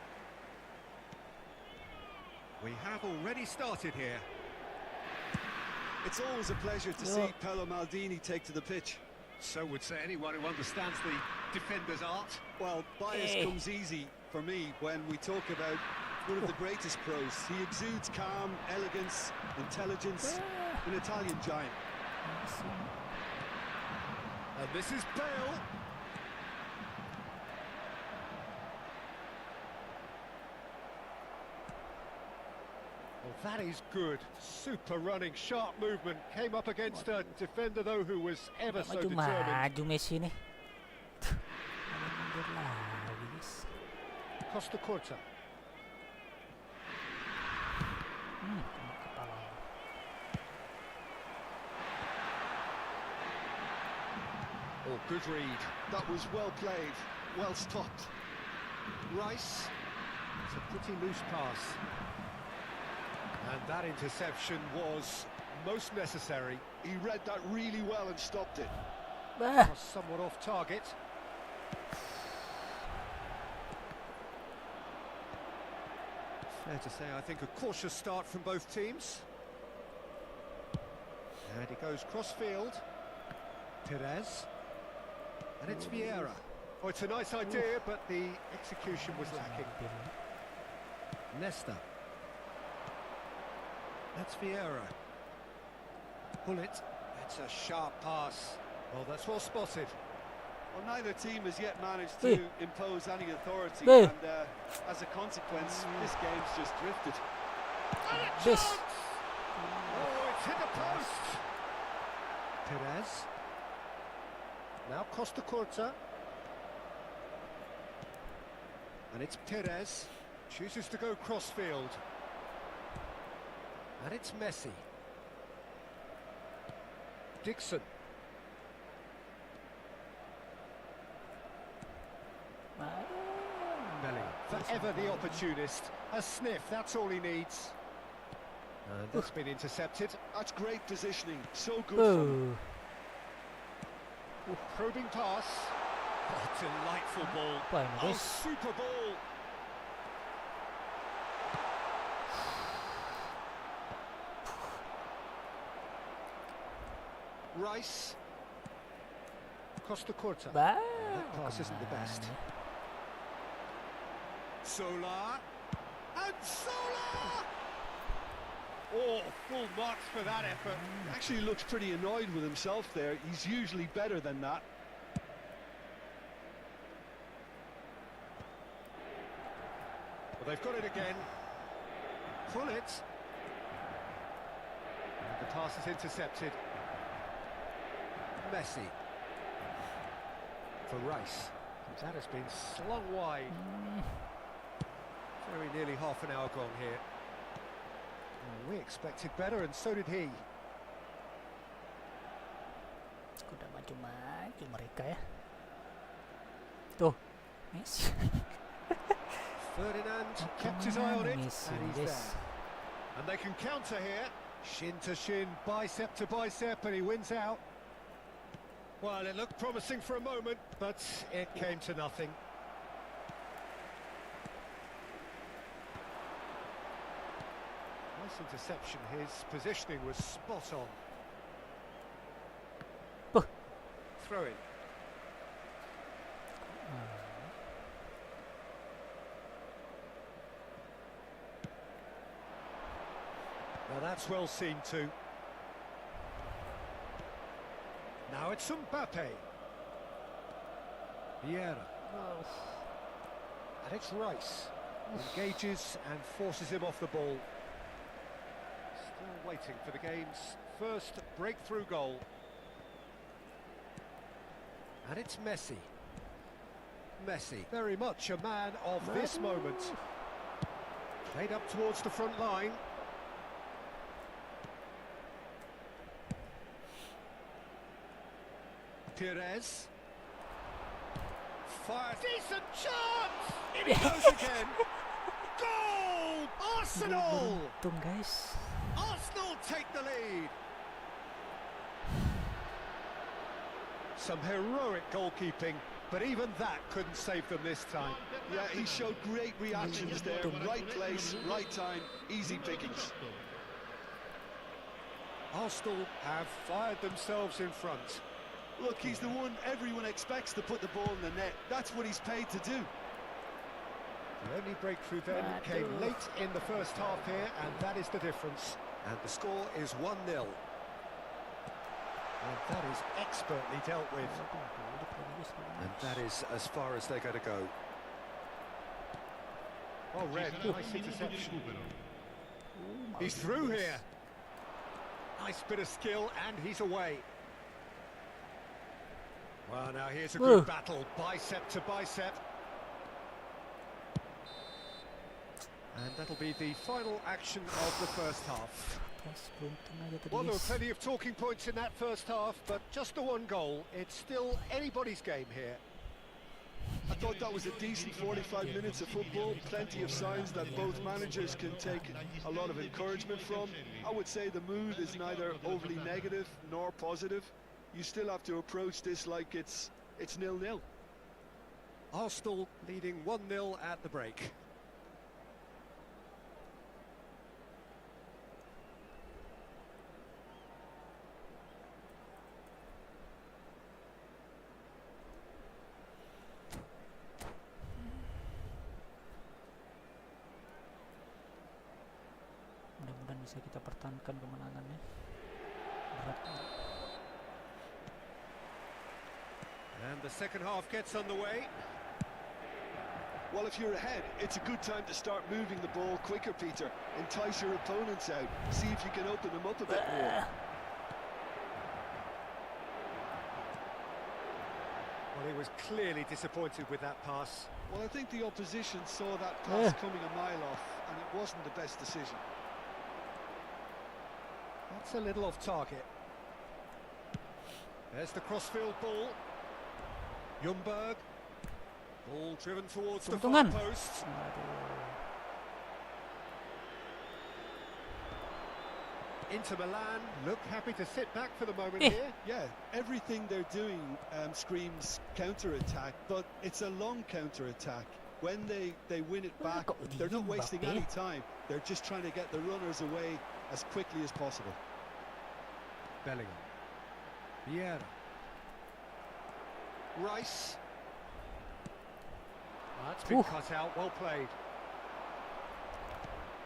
We have already started here. It's always a pleasure to see Paolo Maldini take to the pitch. So would say anyone who understands the defender's art. Well, bias comes easy for me when we talk about one of the greatest pros. He exudes calm, elegance, intelligence, an Italian giant. And this is Bale. Well, that is good. Super running, sharp movement. Came up against a defender, though, who was ever so determined. Maju Messi nih. Mundur lagi, guys. Costa Curta. Kena kepala. Oh, good read. That was well played, well stopped. Rice. It's a pretty loose pass. And that interception was most necessary. He read that really well and stopped it. Bah. Was somewhat off target. Fair to say, I think a cautious start from both teams. And he goes cross-field. Perez. And it's Vieira. Oh, it's a nice idea, but the execution was lacking. Nesta. That's Vieira. Pull it. It's a sharp pass. Well, that's well spotted. Well, neither team has yet managed to impose any authority, Hey. and as a consequence, this game's just drifted. This. Oh, it's hit the post. Perez. Now Costa Curta. And it's Perez. Chooses to go crossfield. And it's Messi. Dixon. Bellingham. Forever the opportunist. A sniff, that's all he needs. And that's been intercepted. That's great positioning, so good from him. Probing pass. Oh, delightful ball. Apa ini, Oh, guys? super ball. Rice. Costa Curta. Bah. That pass isn't the best. Solar. And Solar! Oh, full marks for that effort. Actually looks pretty annoyed with himself there. He's usually better than that. Well, they've got it again. Pull it. And the pass is intercepted. Messi. For Rice. That has been slung wide. Very nearly half an hour gone here. Well, we expected better, and so did he. Udah maju-maju mereka ya. Tuh, Messi. Ferdinand kept his eye on it, Messi, and he's guys. there. And they can counter here. Shin to shin, bicep to bicep, and he wins out. Well, it looked promising for a moment, but it came to nothing. Nice interception. His positioning was spot on. Oh. Throw in. Now that's well seen too. Now it's Mbappe. Vieira. And it's Rice. Engages and forces him off the ball. Still waiting for the game's first breakthrough goal. And it's Messi. Messi, very much a man of this moment. Played up towards the front line. Perez. Fire. Decent chance! In he goes again. Goal! Arsenal! Beruntung, guys. Arsenal take the lead. Some heroic goalkeeping, but even that couldn't save them this time. Yeah, he showed great reactions there. Right place, right time, easy pickings. Arsenal have fired themselves in front. Look, he's the one everyone expects to put the ball in the net. That's what he's paid to do. The only breakthrough then came late in the first half here, and that is the difference. And the score is 1-0. And that is expertly dealt with. And that is as far as they're going to go. Oh, Red, nice interception. He's through here. Nice bit of skill, and he's away. Well, now here's a good battle, bicep to bicep. And that'll be the final action of the first half. Well, there were plenty of talking points in that first half, but just the one goal. It's still anybody's game here. I thought that was a decent 45 minutes of football, plenty of signs that both managers can take a lot of encouragement from. I would say the mood is neither overly negative nor positive. You still have to approach this like it's 0-0. Arsenal leading 1-0 at the break. Mudah-mudahan bisa kita pertahankan kemenangannya. Berat. And the second half gets underway. Well, if you're ahead, it's a good time to start moving the ball quicker, Peter. Entice your opponents out. See if you can open them up a bit more. Well, he was clearly disappointed with that pass. Well, I think the opposition saw that pass coming a mile off, and it wasn't the best decision. That's a little off target. There's the crossfield ball. Ljungberg. Ball driven towards the far post. Inter Milan look happy to sit back for the moment here. Yeah, everything they're doing screams counter-attack, but it's a long counter-attack. When they win it back, they're not wasting any time. They're just trying to get the runners away as quickly as possible. Bellingham. Vieira. Rice. That's been cut out, well played.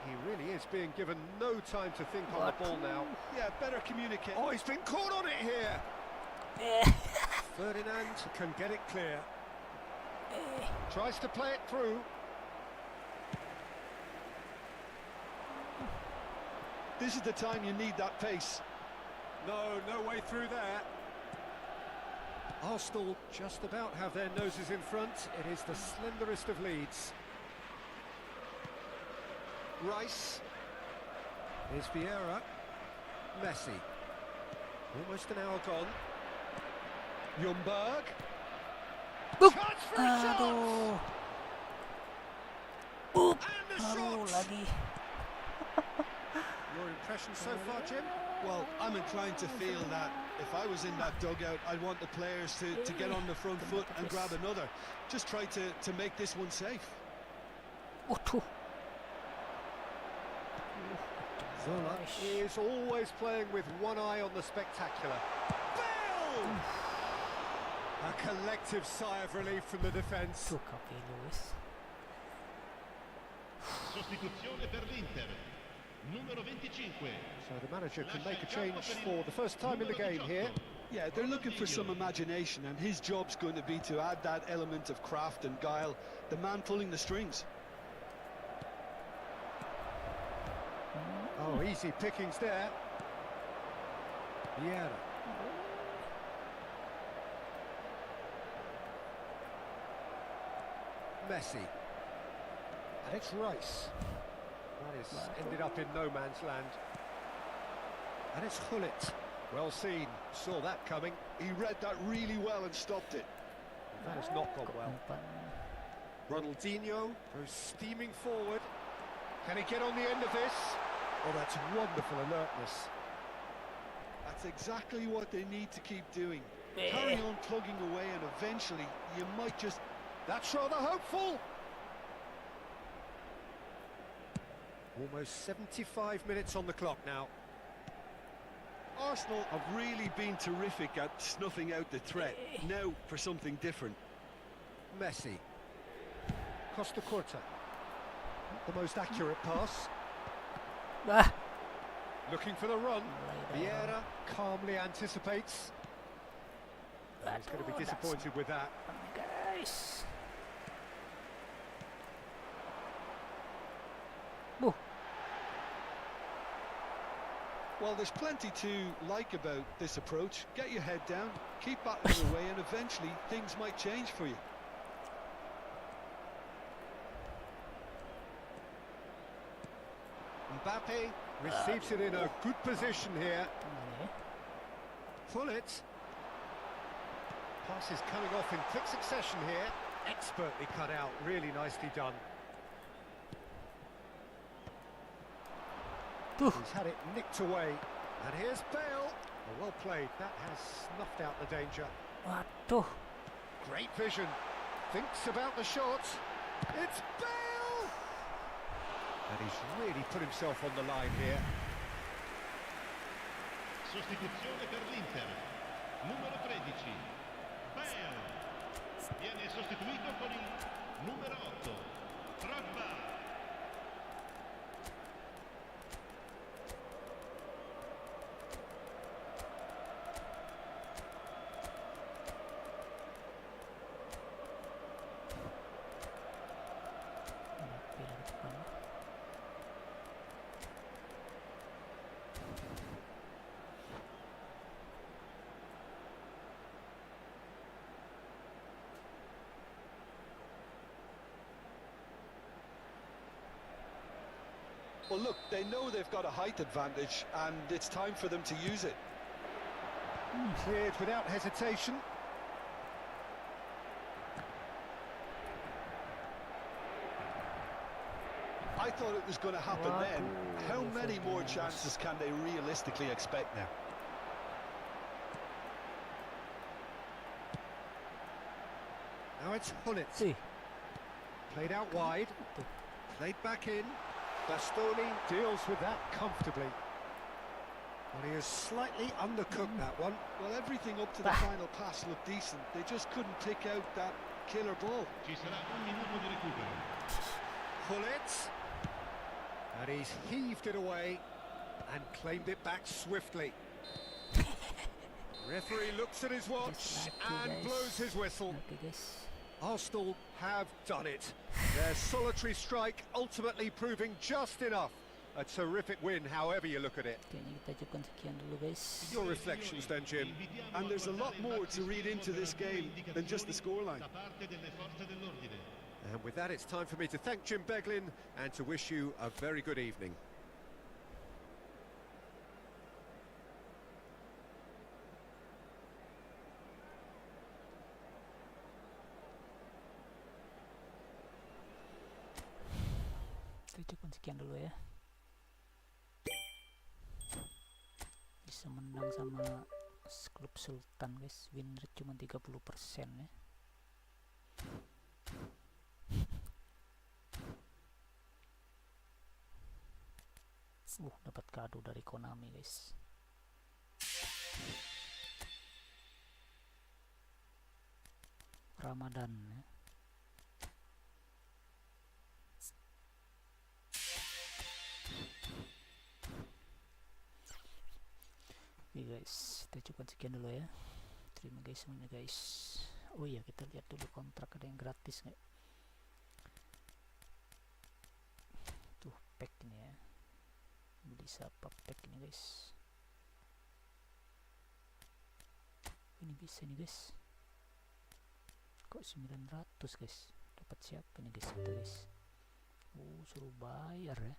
He really is being given no time to think on the ball now. Yeah, better communicate. Oh, he's been caught on it here. Ferdinand can get it clear. Tries to play it through. This is the time you need that pace. No way through there. Arsenal just about have their noses in front. It is the slenderest of leads. Rice. Here's Vieira. Messi. Almost an hour gone. Ljungberg. Chance for a shot! And a shot! Lagi. Your impression so far, Jim? Well, I'm inclined to feel that if I was in that dugout, I'd want the players to get on the front foot and grab another. Just try to make this one safe. Zola is always playing with one eye on the spectacular. Bell! A collective sigh of relief from the defence. Sostituzione per l'Inter. Numero 25. So the manager can make a change for the first time in the game here. Yeah, they're looking for some imagination, and his job's going to be to add that element of craft and guile. The man pulling the strings. Oh, easy pickings there. Vieira. Messi. And it's Rice. That is ended up in no man's land. And it's Gullit. Well seen. Saw that coming. He read that really well and stopped it. That has not gone well. Ronaldinho goes steaming forward. Can he get on the end of this? Oh, that's wonderful alertness. That's exactly what they need to keep doing. Carry on plugging away, and eventually you might just... That's rather hopeful. Almost 75 minutes on the clock now. Arsenal have really been terrific at snuffing out the threat. Now for something different. Messi. Costa Curta. The most accurate pass. Looking for the run. Vieira calmly anticipates. He's going to be disappointed with that. Guys. Well, there's plenty to like about this approach. Get your head down, keep battling away, and eventually things might change for you. Mbappe receives it in a good position here. Gimana ya? Pull it. Pass is coming off in quick succession here. Expertly cut out, really nicely done. He's had it nicked away. And here's Bale. Oh, well played, that has snuffed out the danger. Waduh. Great vision. Thinks about the shot. It's Bale! And he's really put himself on the line here. Sostituzione per l'Inter. Numero 13. Bale. Viene sostituito con il numero 8. Drogba. Well, look, they know they've got a height advantage, and it's time for them to use it. Cleared without hesitation. I thought it was going to happen then. How many more chances can they realistically expect now? Now it's Hullet. Sih. Played out wide. Played back in. Bastoni deals with that comfortably. Well, he has slightly undercooked that one. Well, everything up to the final pass looked decent. They just couldn't pick out that killer ball. Ci sarà un minuto di recupero. Hullet. And he's heaved it away and claimed it back swiftly. Referee looks at his watch and blows his whistle. Oke guys. Arsenal have done it. Their solitary strike ultimately proving just enough. A terrific win, however you look at it. Kayaknya kita cukupkan sekian dulu guys. Your reflections then, Jim. And there's a lot more to read into this game than just the scoreline. Da parte delle forze dell'ordine. And with that, it's time for me to thank Jim Beglin and to wish you a very good evening. Kita cukupkan sekian dulu ya. Bisa menang sama klub Sultan guys. Win rate cuma 30% ya. Dapat kado dari Konami guys. Ramadan ya. Oke guys, kita cukupkan sekian dulu ya. Terima kasih semuanya guys. Oh iya, kita lihat dulu kontrak ada yang gratis nggak. Tuh pack ini ya. Beli siapa pack ini guys. Ini bisa nih guys. Kok 900 guys. Dapat siapa nih guys kita guys. Suruh bayar ya.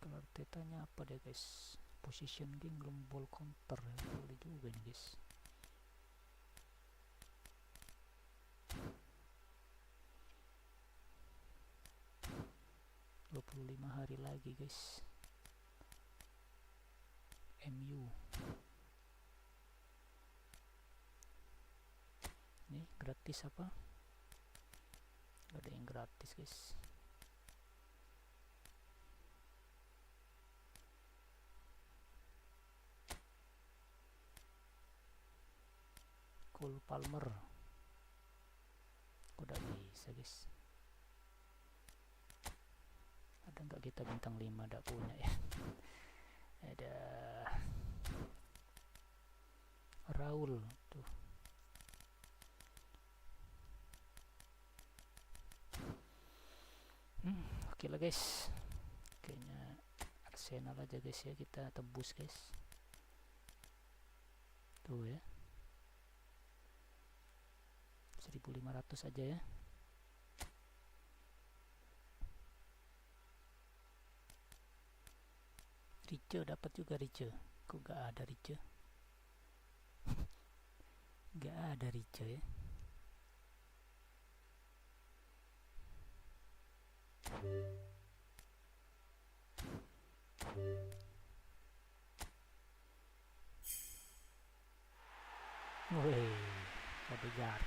Kalau tetanya apa deh guys. Position game belum ball counter ya. Boleh juga nih guys. Hari lagi guys. MU ini gratis apa? Gak ada yang gratis guys. Cole Palmer udah bisa guys. Ada nggak kita bintang 5? Ada punya ya. Ada Raul tuh. Oke lah guys, kayaknya Arsenal aja guys ya, kita tebus guys. Tuh ya, 1.500 aja ya. Rice dapat juga Rice. Kok gak ada Rice? Gak ada Rice ya. Wih, bodyguard.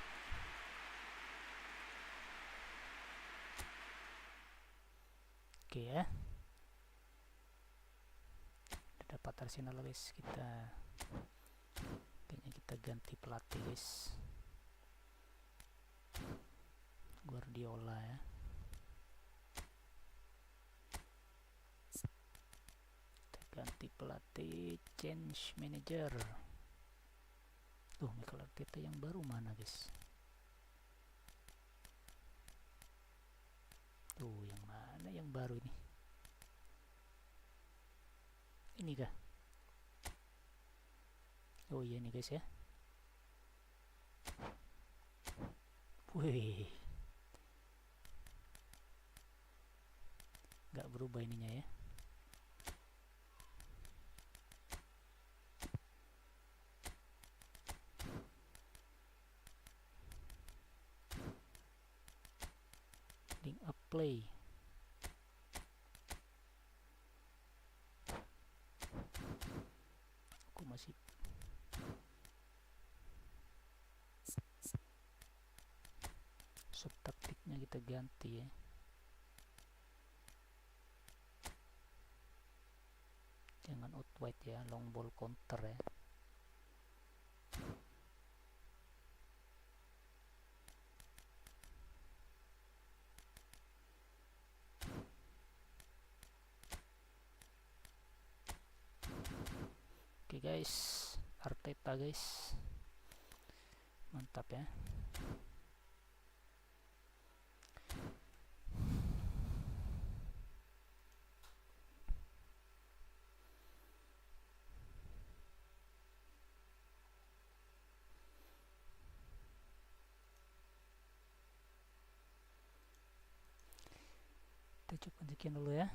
Oke ya. Udah dapat Arsenal guys, kayaknya kita ganti pelatih guys. Guardiola ya. Kita ganti pelatih, change manager. Tuh, Mikel Arteta yang baru mana guys? Tuh, yang mana yang baru ini? Ini kah? Oh iya nih guys ya. Wih, nggak berubah ininya ya. Link up play. Aku masih sub taktiknya kita ganti ya. Jangan out wide ya, long ball counter ya. Oke guys, Arteta guys, mantap ya. Kita coba sekian dulu ya.